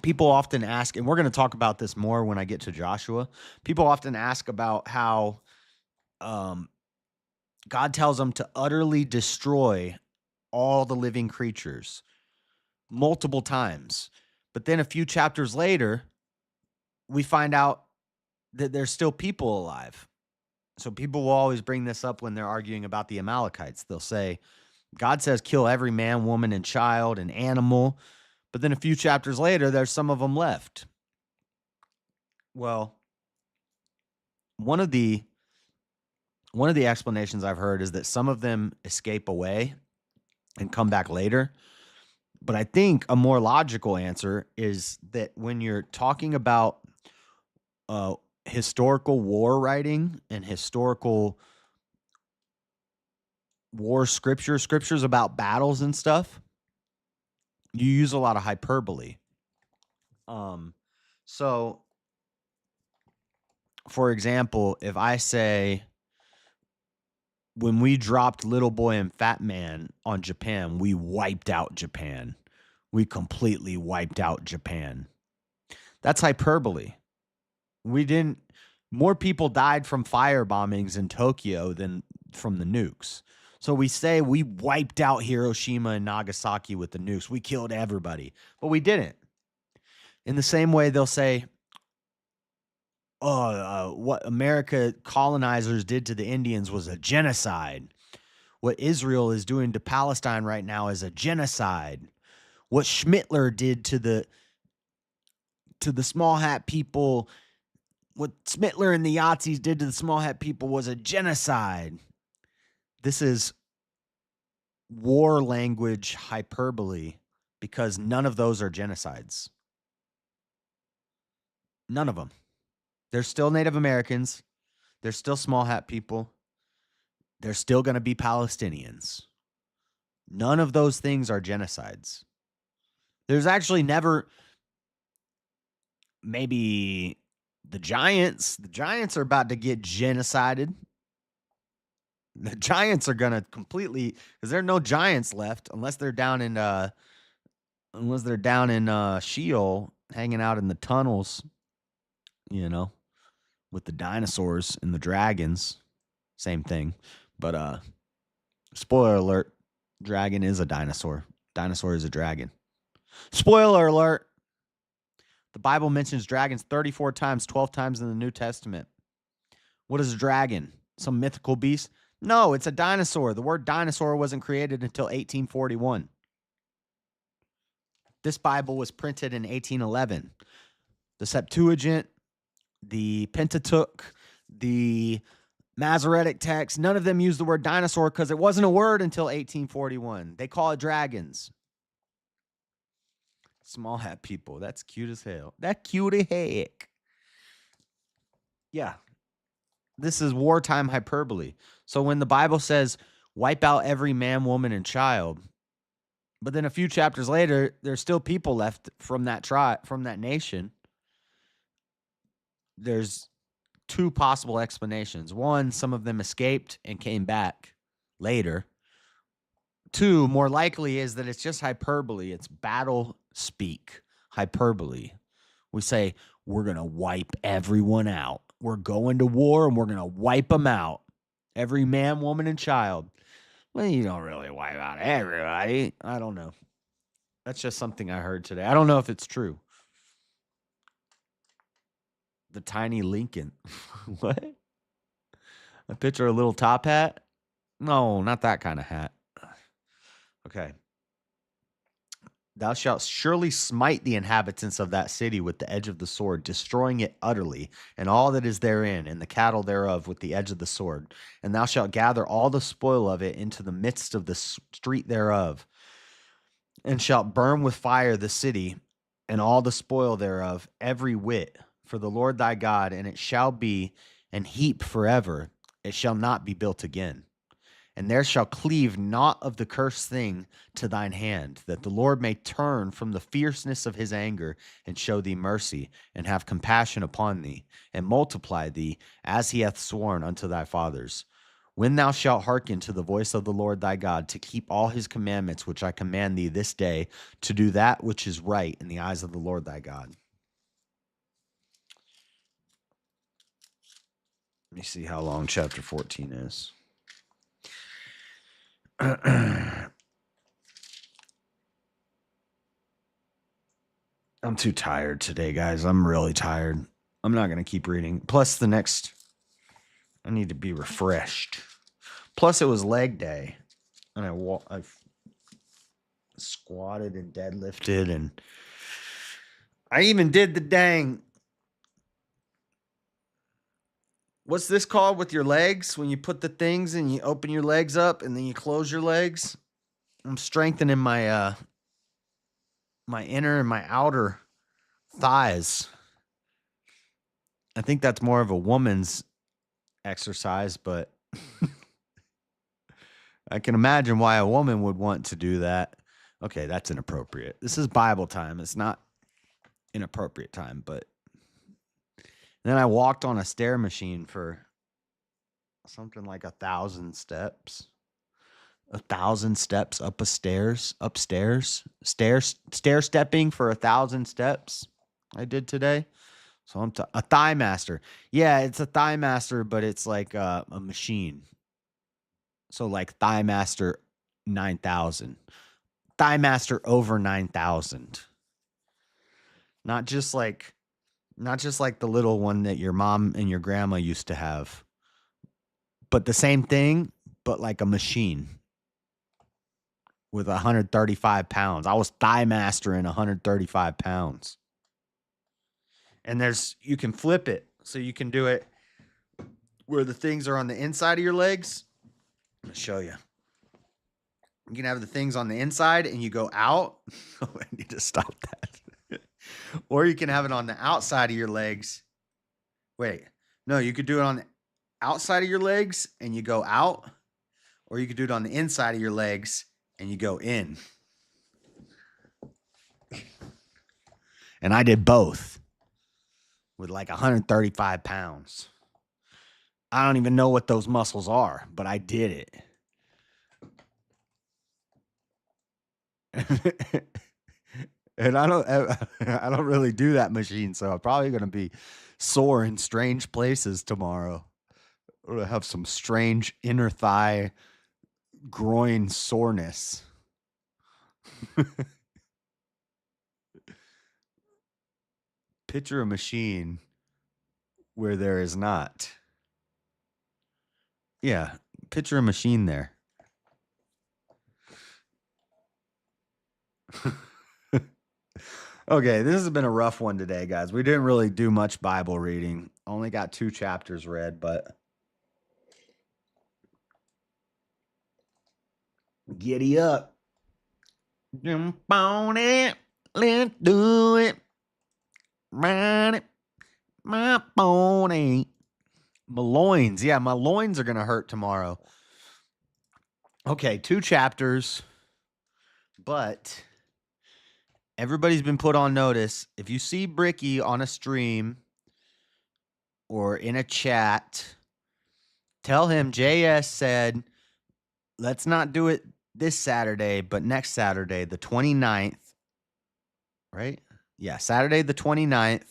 people often ask, and we're going to talk about this more when I get to Joshua. People often ask about how God tells them to utterly destroy all the living creatures multiple times. But then a few chapters later, we find out that there's still people alive. So people will always bring this up when they're arguing about the Amalekites. They'll say, God says kill every man, woman, and child and animal. But then a few chapters later, there's some of them left. Well, one of the explanations I've heard is that some of them escape away and come back later. But I think a more logical answer is that when you're talking about historical war writing and historical war scriptures about battles and stuff, you use a lot of hyperbole. So, for example, if I say, when we dropped Little Boy and Fat Man on Japan, we wiped out Japan. We completely wiped out Japan. That's hyperbole. More people died from fire bombings in Tokyo than from the nukes. So we say we wiped out Hiroshima and Nagasaki with the nukes. We killed everybody, but we didn't. In the same way, they'll say, what America colonizers did to the Indians was a genocide. What Israel is doing to Palestine right now is a genocide. What Schmittler did to the small hat people, what Schmittler and the Yazis did to the small hat people was a genocide. This is war language hyperbole because none of those are genocides. None of them. They're still Native Americans. They're still small hat people. They're still going to be Palestinians. None of those things are genocides. There's actually never, maybe the Giants are about to get genocided. The Giants are going to completely, because there are no Giants left unless they're down in Sheol, hanging out in the tunnels, with the dinosaurs and the dragons. Same thing. But spoiler alert, dragon is a dinosaur. Dinosaur is a dragon. Spoiler alert. The Bible mentions dragons 34 times, 12 times in the New Testament. What is a dragon? Some mythical beast? No, it's a dinosaur. The word dinosaur wasn't created until 1841. This Bible was printed in 1811. The Septuagint, the Pentateuch, the Masoretic text, none of them use the word dinosaur because it wasn't a word until 1841. They call it dragons. Small hat people. That's cute as hell. That cute as heck. Yeah. This is wartime hyperbole. So when the Bible says, wipe out every man, woman, and child, but then a few chapters later, there's still people left from that tribe, from that nation, there's two possible explanations. One, some of them escaped and came back later. Two, more likely is that it's just hyperbole. It's battle speak, hyperbole. We say, we're going to wipe everyone out. We're going to war and we're going to wipe them out. Every man, woman, and child. Well, you don't really wipe out everybody. I don't know. That's just something I heard today. I don't know if it's true. The tiny Lincoln. What? A picture of a little top hat? No, not that kind of hat. Okay. Thou shalt surely smite the inhabitants of that city with the edge of the sword, destroying it utterly, and all that is therein, and the cattle thereof with the edge of the sword. And thou shalt gather all the spoil of it into the midst of the street thereof, and shalt burn with fire the city, and all the spoil thereof, every whit, for the Lord thy God, and it shall be an heap forever. It shall not be built again. And there shall cleave naught of the cursed thing to thine hand, that the Lord may turn from the fierceness of his anger, and show thee mercy, and have compassion upon thee, and multiply thee, as he hath sworn unto thy fathers. When thou shalt hearken to the voice of the Lord thy God, to keep all his commandments which I command thee this day, to do that which is right in the eyes of the Lord thy God. Let me see how long chapter 14 is. I'm too tired today, guys. I'm really tired. I'm not going to keep reading. Plus, I need to be refreshed. Plus, it was leg day. And I squatted and deadlifted. And I even did the dang. What's this called with your legs? When you put the things and you open your legs up and then you close your legs? I'm strengthening my my inner and my outer thighs. I think that's more of a woman's exercise, but I can imagine why a woman would want to do that. Okay, that's inappropriate. This is Bible time. It's not inappropriate time, but then I walked on a stair machine for something like 1,000 steps. 1,000 steps upstairs, stair stepping for 1,000 steps. I did today. So I'm a Thigh Master. Yeah, it's a Thigh Master, but it's like a machine. So like Thigh Master 9,000. Thigh Master over 9,000. Not just like the little one that your mom and your grandma used to have. But the same thing, but like a machine. With 135 pounds. I was Thigh Mastering 135 pounds. And you can flip it. So you can do it where the things are on the inside of your legs. I'm going to show you. You can have the things on the inside and you go out. Oh, I need to stop that. Or you can have it on the outside of your legs. Wait, no, you could do it on the outside of your legs and you go out. Or you could do it on the inside of your legs and you go in. And I did both with like 135 pounds. I don't even know what those muscles are, but I did it. And I don't really do that machine, so I'm probably going to be sore in strange places tomorrow. I'm going to have some strange inner thigh groin soreness. Picture a machine where there is not. Yeah, picture a machine there. Okay, this has been a rough one today, guys. We didn't really do much Bible reading. Only got 2 chapters read, but giddy up. Jump on it. Let's do it. Ride it. My pony. My loins. Yeah, my loins are going to hurt tomorrow. Okay, 2 chapters. But everybody's been put on notice. If you see Bricky on a stream or in a chat, tell him JS said, let's not do it this Saturday, but next Saturday, the 29th. Right? Saturday the 29th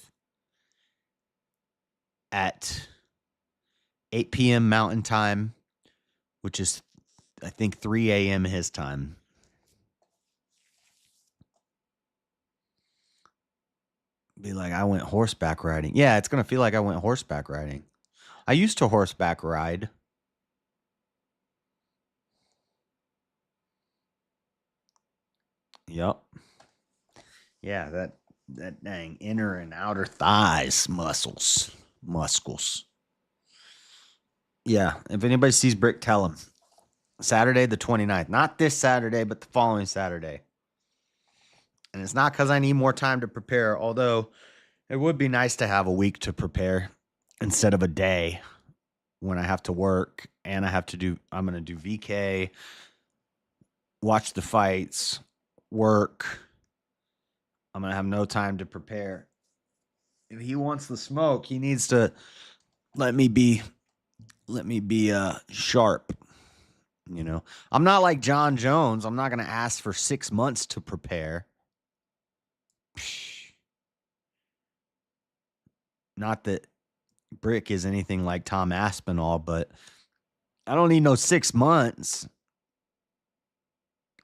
at 8 p.m. Mountain Time, which is, I think, 3 a.m. his time. Be like, I went horseback riding. Yeah, it's going to feel like I went horseback riding. I used to horseback ride. Yep. Yeah, that dang inner and outer thighs muscles. Yeah, if anybody sees Brick, tell him. Saturday the 29th. Not this Saturday, but the following Saturday. And it's not because I need more time to prepare, although it would be nice to have a week to prepare instead of a day when I have to work and I'm going to do VK, watch the fights, work. I'm going to have no time to prepare. If he wants the smoke, he needs to let me be sharp. You know, I'm not like John Jones. I'm not going to ask for 6 months to prepare. Not that Brick is anything like Tom Aspinall, but I don't need no 6 months.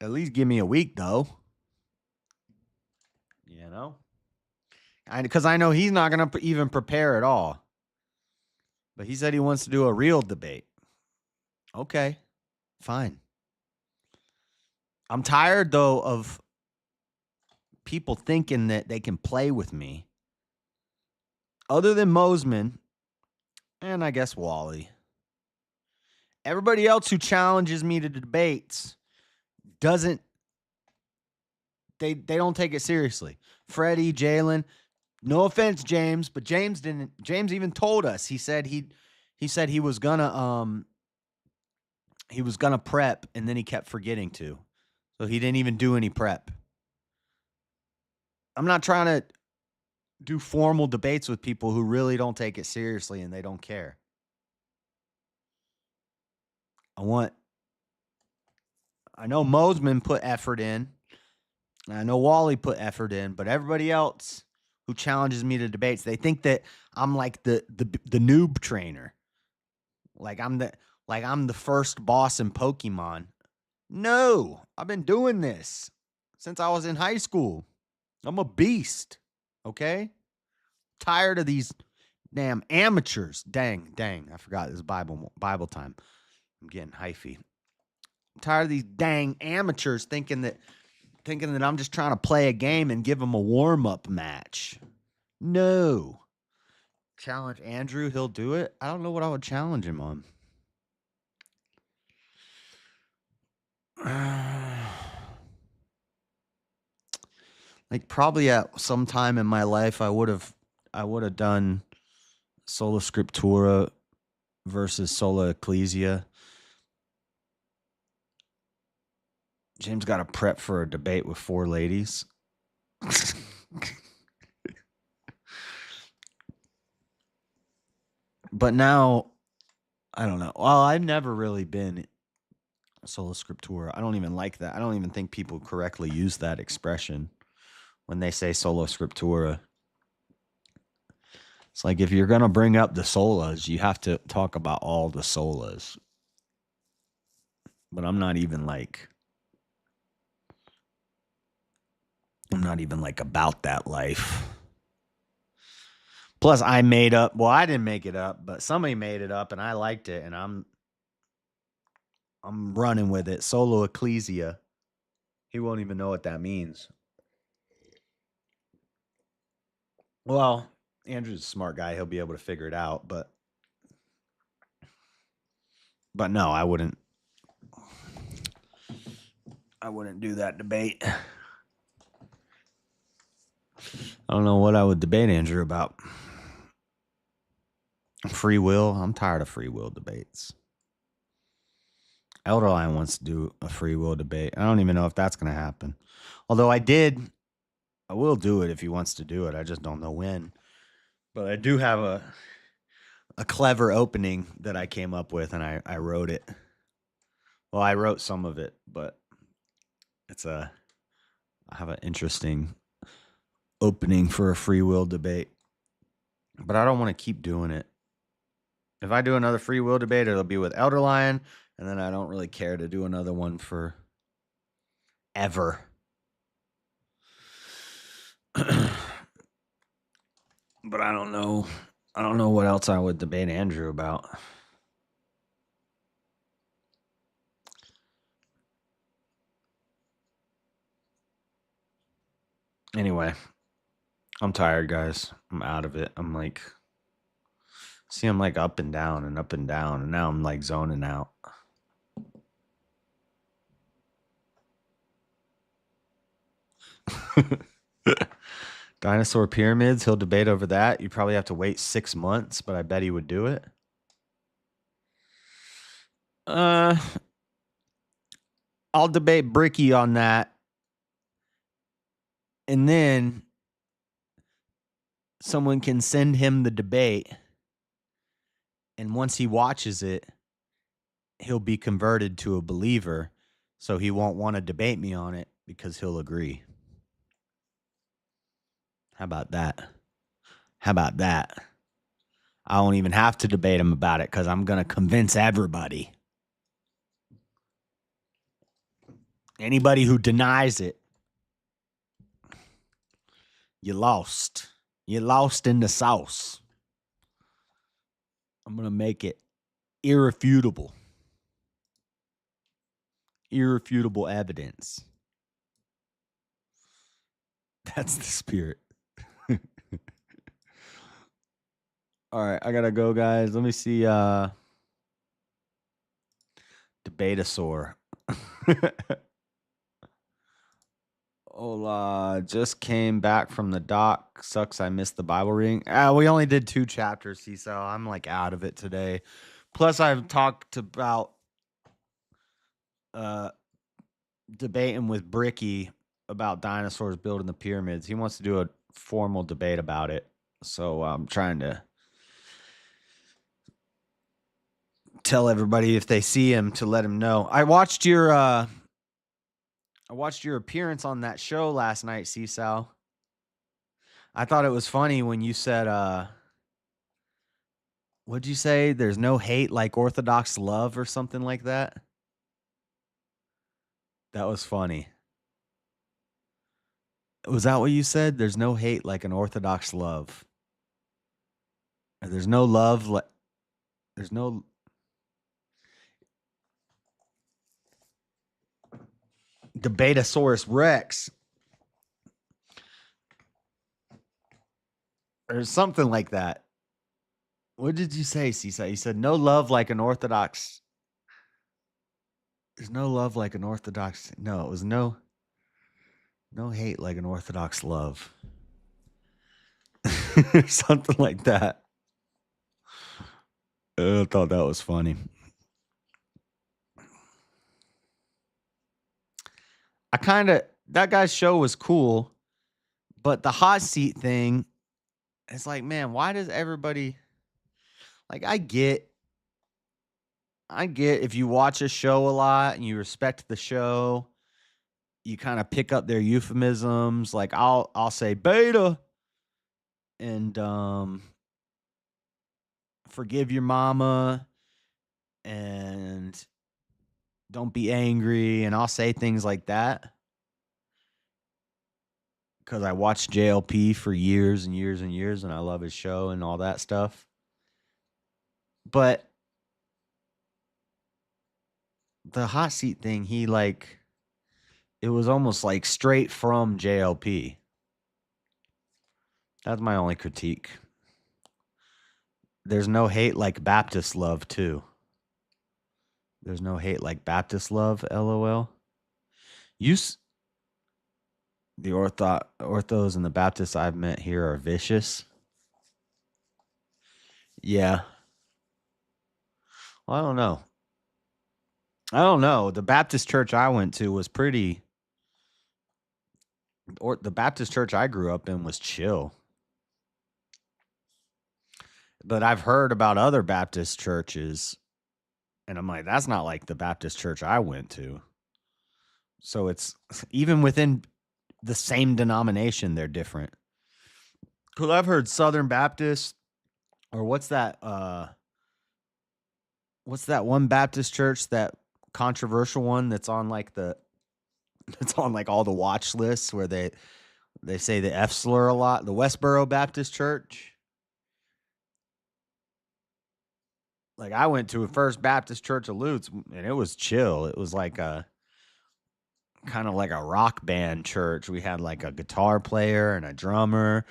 At least give me a week, though. You know? Because I know he's not going to even prepare at all. But he said he wants to do a real debate. Okay, fine. I'm tired, though, of people thinking that they can play with me. Other than Mosman, and I guess Wally. Everybody else who challenges me to debates they don't take it seriously. Freddie, Jalen, no offense, James, but James even told us. He said he was gonna prep, and then he kept forgetting to. So he didn't even do any prep. I'm not trying to do formal debates with people who really don't take it seriously and they don't care. I know Mosman put effort in. I know Wally put effort in, but everybody else who challenges me to debates, they think that I'm like the noob trainer. Like I'm the first boss in Pokemon. No, I've been doing this since I was in high school. I'm a beast. Okay? Tired of these damn amateurs. Dang. I forgot this is Bible time. I'm getting hyphy. I'm tired of these dang amateurs thinking that I'm just trying to play a game and give them a warm-up match. No. Challenge Andrew, he'll do it. I don't know what I would challenge him on. Like probably at some time in my life I would have done Sola Scriptura versus Sola Ecclesia. James got to prep for a debate with 4 ladies. But now, I don't know. Well, I've never really been Sola Scriptura. I don't even like that. I don't even think people correctly use that expression when they say Sola Scriptura. It's like if you're going to bring up the solas, you have to talk about all the solas. But I'm not even like about that life. Plus, I didn't make it up, but somebody made it up and I liked it, and I'm running with it. Solo Ecclesia. He won't even know what that means. Well, Andrew's a smart guy. He'll be able to figure it out, but no, I wouldn't do that debate. I don't know what I would debate Andrew about. Free will. I'm tired of free will debates. Elderline wants to do a free will debate. I don't even know if that's going to happen. Although I will do it if he wants to do it. I just don't know when. But I do have a clever opening that I came up with, and I wrote it. Well, I wrote some of it, but I have an interesting opening for a free will debate. But I don't want to keep doing it. If I do another free will debate, it'll be with Elder Lion, and then I don't really care to do another one for ever. But I don't know. I don't know what else I would debate Andrew about. Anyway, I'm tired, guys. I'm out of it. I'm like up and down and up and down, and now I'm like zoning out. Dinosaur pyramids, he'll debate over that. You probably have to wait 6 months, but I bet he would do it. I'll debate Bricky on that. And then someone can send him the debate. And once he watches it, he'll be converted to a believer. So he won't want to debate me on it because he'll agree. How about that? How about that? I don't even have to debate him about it because I'm going to convince everybody. Anybody who denies it, you lost. You lost in the sauce. I'm going to make it irrefutable. Irrefutable evidence. That's the spirit. All right, I gotta go, guys. Let me see. Debatasaur. Hola, just came back from the doc. Sucks I missed the Bible reading. We only did 2 chapters, so I'm like out of it today. Plus, I've talked about debating with Bricky about dinosaurs building the pyramids. He wants to do a formal debate about it. So I'm trying to tell everybody if they see him to let him know. I watched your appearance on that show last night, Seesaw. I thought it was funny when you said what'd you say? There's no hate like Orthodox love or something like that. That was funny. Was that what you said? There's no hate like an Orthodox love. There's no love like there's no Debatasaurus Rex. Or something like that. What did you say, Seaside? You said no love like an Orthodox. There's no love like an Orthodox. No, it was no hate like an Orthodox love. Something like that. I thought that was funny. That guy's show was cool, but the hot seat thing, it's like, man, why does everybody like I get if you watch a show a lot and you respect the show, you kind of pick up their euphemisms. Like I'll say beta and forgive your mama and don't be angry, and I'll say things like that because I watched JLP for years and years and years, and I love his show and all that stuff. But the hot seat thing, it was almost like straight from JLP. That's my only critique. There's no hate like Baptist love, too. There's no hate like Baptist love, LOL. The orthos and the Baptists I've met here are vicious. Yeah. Well, I don't know. The Baptist church I went to was pretty. Or the Baptist church I grew up in was chill. But I've heard about other Baptist churches, and I'm like, that's not like the Baptist church I went to. So it's even within the same denomination, they're different. Because I've heard Southern Baptist, or what's that one Baptist church, that controversial one that's on like all the watch lists where they say the F slur a lot, the Westboro Baptist Church. Like, I went to a First Baptist Church of Lutz, and it was chill. It was like a kind of like a rock band church. We had like a guitar player and a drummer.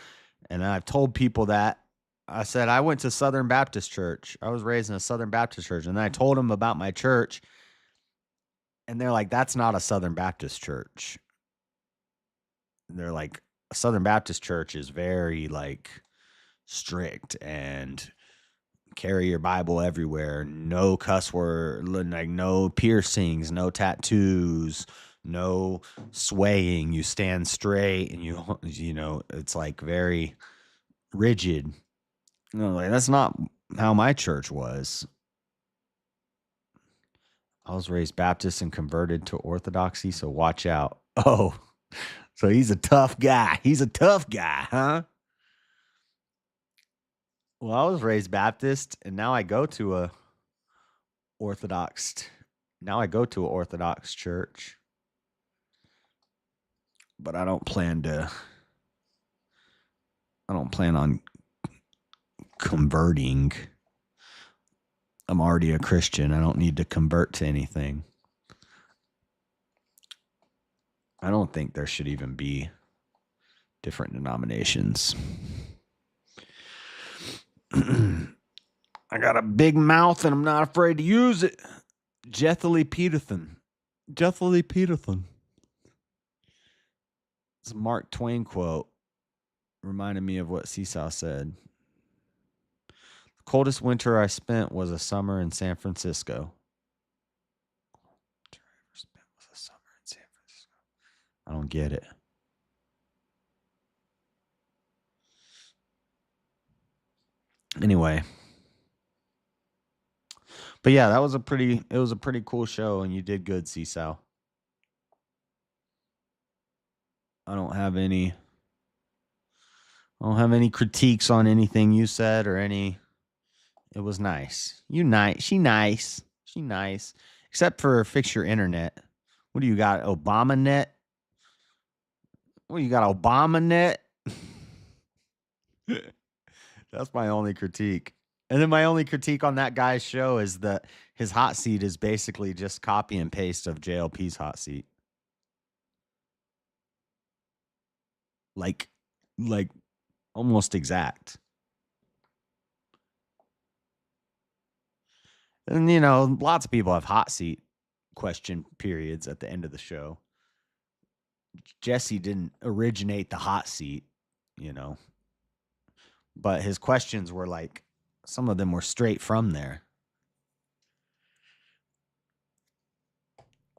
And I've told people that. I said, I went to Southern Baptist Church. I was raised in a Southern Baptist church. And then I told them about my church. And they're like, that's not a Southern Baptist church. And they're like, a Southern Baptist church is very like strict and carry your Bible everywhere. No cuss word, like no piercings, no tattoos, no swaying. You stand straight, and you know, it's like very rigid. No, like, that's not how my church was. I was raised Baptist and converted to Orthodoxy, so watch out. Oh, so he's a tough guy. He's a tough guy, huh? Well, I was raised Baptist, and now I go to a Orthodox. Now I go to an Orthodox church, but I don't plan on converting. I'm already a Christian. I don't need to convert to anything. I don't think there should even be different denominations. I got a big mouth and I'm not afraid to use it. Jethely Peterson. Jethely Peterson. It's a Mark Twain quote. Reminded me of what Seesaw said. The coldest winter I spent was a summer in San Francisco. I don't get it. Anyway. But yeah, it was a pretty cool show, and you did good, Seesaw. I don't have any critiques on anything you said or any. It was nice. You nice. She nice. She nice. Except for fix your internet. What do you got? Obama net? What, you got Obama net? That's my only critique. And then my only critique on that guy's show is that his hot seat is basically just copy and paste of JLP's hot seat. Like almost exact. And, you know, lots of people have hot seat question periods at the end of the show. Jesse didn't originate the hot seat, you know, but his questions were like, some of them were straight from there.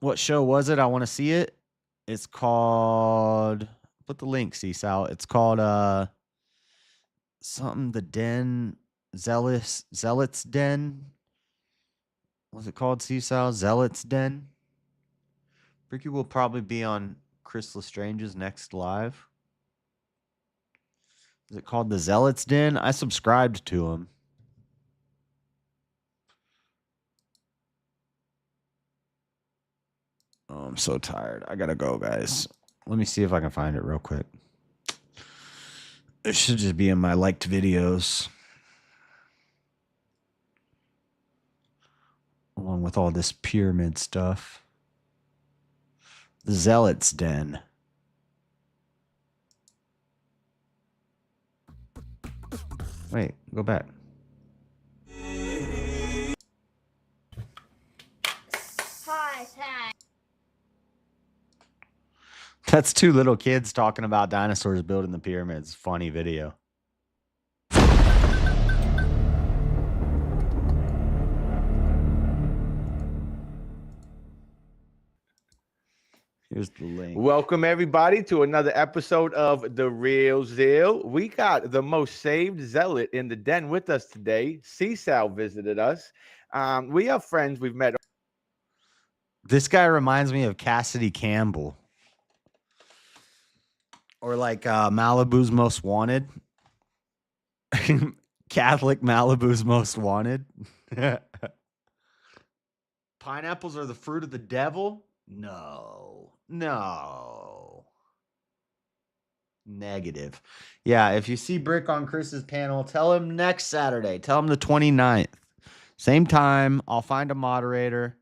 What show was it? I want to see it. It's called, put the link, Seesaw. It's called something, the Den, Zealots Den. What's it called, Seesaw? Zealots Den. Ricky will probably be on Chris Lestrange's next live. Is it called the Zealots Den? I subscribed to him. Oh, I'm so tired. I gotta go, guys. Let me see if I can find it real quick. It should just be in my liked videos. Along with all this pyramid stuff. The Zealots Den. Wait, go back. Hi. That's two little kids talking about dinosaurs building the pyramids. Funny video. Here's the link. Welcome, everybody, to another episode of The Real Zeal. We got the most saved zealot in the den with us today. Seesaw visited us. We have friends we've met. This guy reminds me of Cassidy Campbell. Or like Malibu's Most Wanted. Catholic Malibu's most wanted. Pineapples are the fruit of the devil? No. No. Negative. Yeah, if you see Brick on Chris's panel, tell him next Saturday. Tell him the 29th. Same time. I'll find a moderator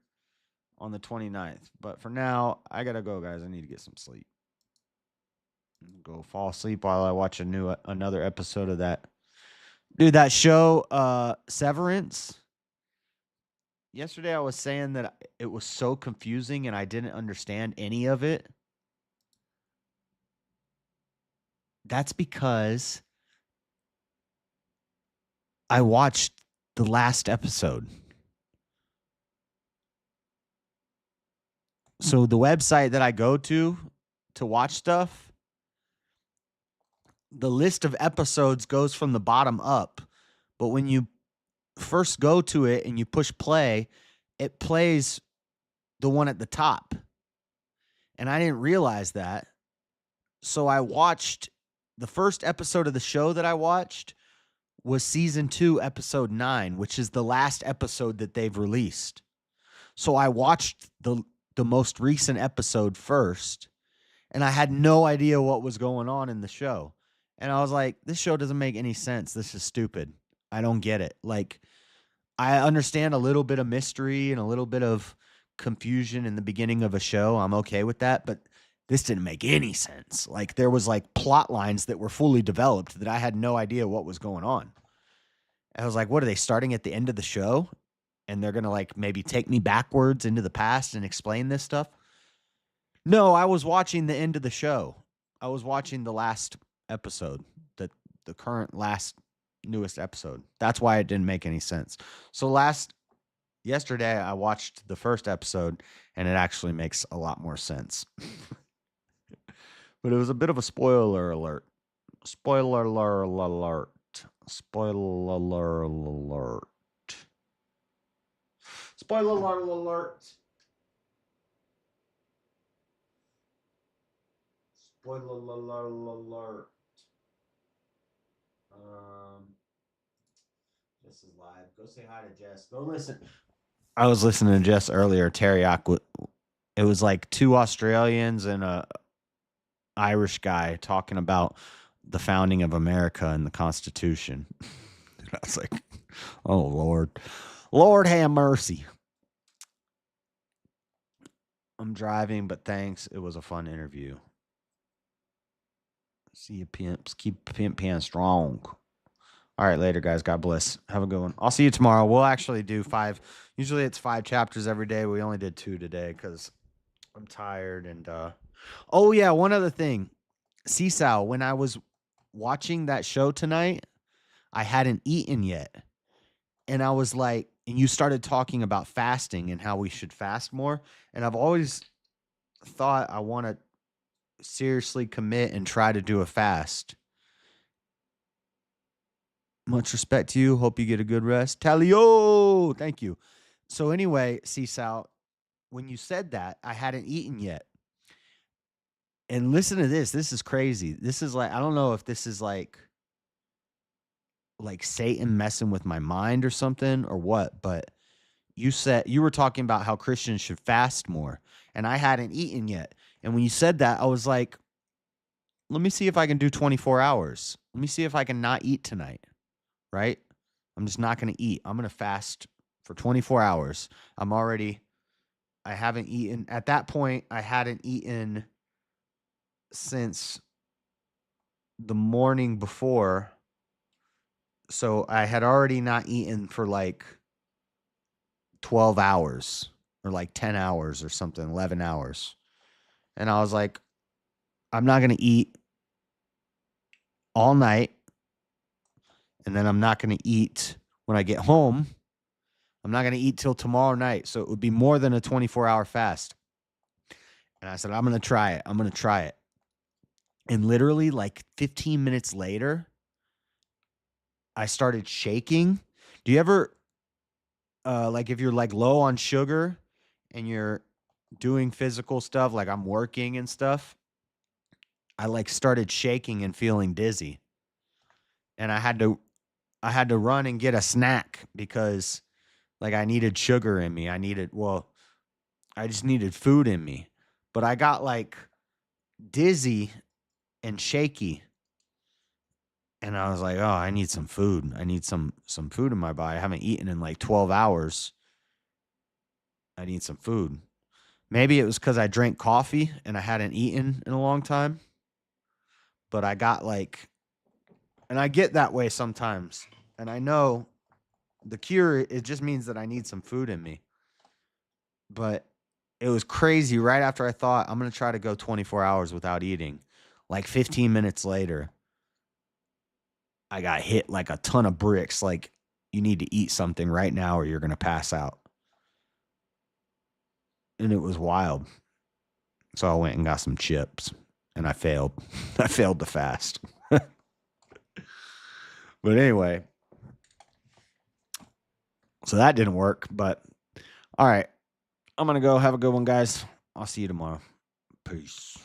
on the 29th. But for now, I got to go, guys. I need to get some sleep. Go fall asleep while I watch another episode of that. Dude, that show, Severance. Yesterday I was saying that it was so confusing and I didn't understand any of it. That's because I watched the last episode. So the website that I go to watch stuff, the list of episodes goes from the bottom up. But when you first go to it and you push play, it plays the one at the top. And I didn't realize that. So I watched the first episode of the show that I watched was season 2, episode 9, which is the last episode that they've released. So I watched the most recent episode first, and I had no idea what was going on in the show. And I was like, this show doesn't make any sense. This is stupid. I don't get it. Like, I understand a little bit of mystery and a little bit of confusion in the beginning of a show. I'm okay with that, but this didn't make any sense. Like, there was like plot lines that were fully developed that I had no idea what was going on. I was like, what are they starting at the end of the show? And they're going to like maybe take me backwards into the past and explain this stuff? No, I was watching the end of the show. I was watching the last episode, the current newest episode. That's why it didn't make any sense. So yesterday I watched the first episode and it actually makes a lot more sense. But it was a bit of a spoiler alert. Spoiler alert. Spoiler alert. Spoiler alert. Spoiler alert. Jess is live. Go say hi to Jess. Go listen. I was listening to Jess earlier. Teriyaki. It was like 2 Australians and a Irish guy talking about the founding of America and the Constitution. I was like, oh, Lord have mercy. I'm driving, but thanks. It was a fun interview. See you, pimps. Keep pimping strong. All right, later, guys. God bless. Have a good one. I'll see you tomorrow. We'll actually do 5. Usually it's 5 chapters every day. We only did 2 today because I'm tired. And oh yeah, one other thing. Seesaw, when I was watching that show tonight, I hadn't eaten yet. And I was like, and you started talking about fasting and how we should fast more. And I've always thought I want to seriously commit and try to do a fast. Much respect to you. Hope you get a good rest. Talio! Thank you. So anyway, Seesaw, when you said that, I hadn't eaten yet. And listen to this. This is crazy. This is like, I don't know if this is like Satan messing with my mind or something or what, but you were talking about how Christians should fast more, and I hadn't eaten yet. And when you said that, I was like, let me see if I can do 24 hours. Let me see if I can not eat tonight, right? I'm just not going to eat. I'm going to fast for 24 hours. I haven't eaten. At that point, I hadn't eaten since the morning before. So I had already not eaten for like 12 hours or like 10 hours or something, 11 hours. And I was like, I'm not going to eat all night. And then I'm not going to eat when I get home. I'm not going to eat till tomorrow night. So it would be more than a 24-hour fast. And I said, I'm going to try it. I'm going to try it. And literally like 15 minutes later, I started shaking. Do you ever, like if you're like low on sugar and you're doing physical stuff, like I'm working and stuff, I like started shaking and feeling dizzy. And I had to I had to run and get a snack because like I needed sugar in me. I just needed food in me. But I got like dizzy and shaky. And I was like, "Oh, I need some food. I need some food in my body. I haven't eaten in like 12 hours. I need some food." Maybe it was cuz I drank coffee and I hadn't eaten in a long time, but I got like and I get that way sometimes. And I know the cure it just means that I need some food in me. But it was crazy right after I thought I'm going to try to go 24 hours without eating. Like 15 minutes later, I got hit like a ton of bricks. Like, you need to eat something right now or you're going to pass out. And it was wild. So I went and got some chips and I failed. I failed the fast. But anyway, so that didn't work. But all right, I'm going to go. Have a good one, guys. I'll see you tomorrow. Peace.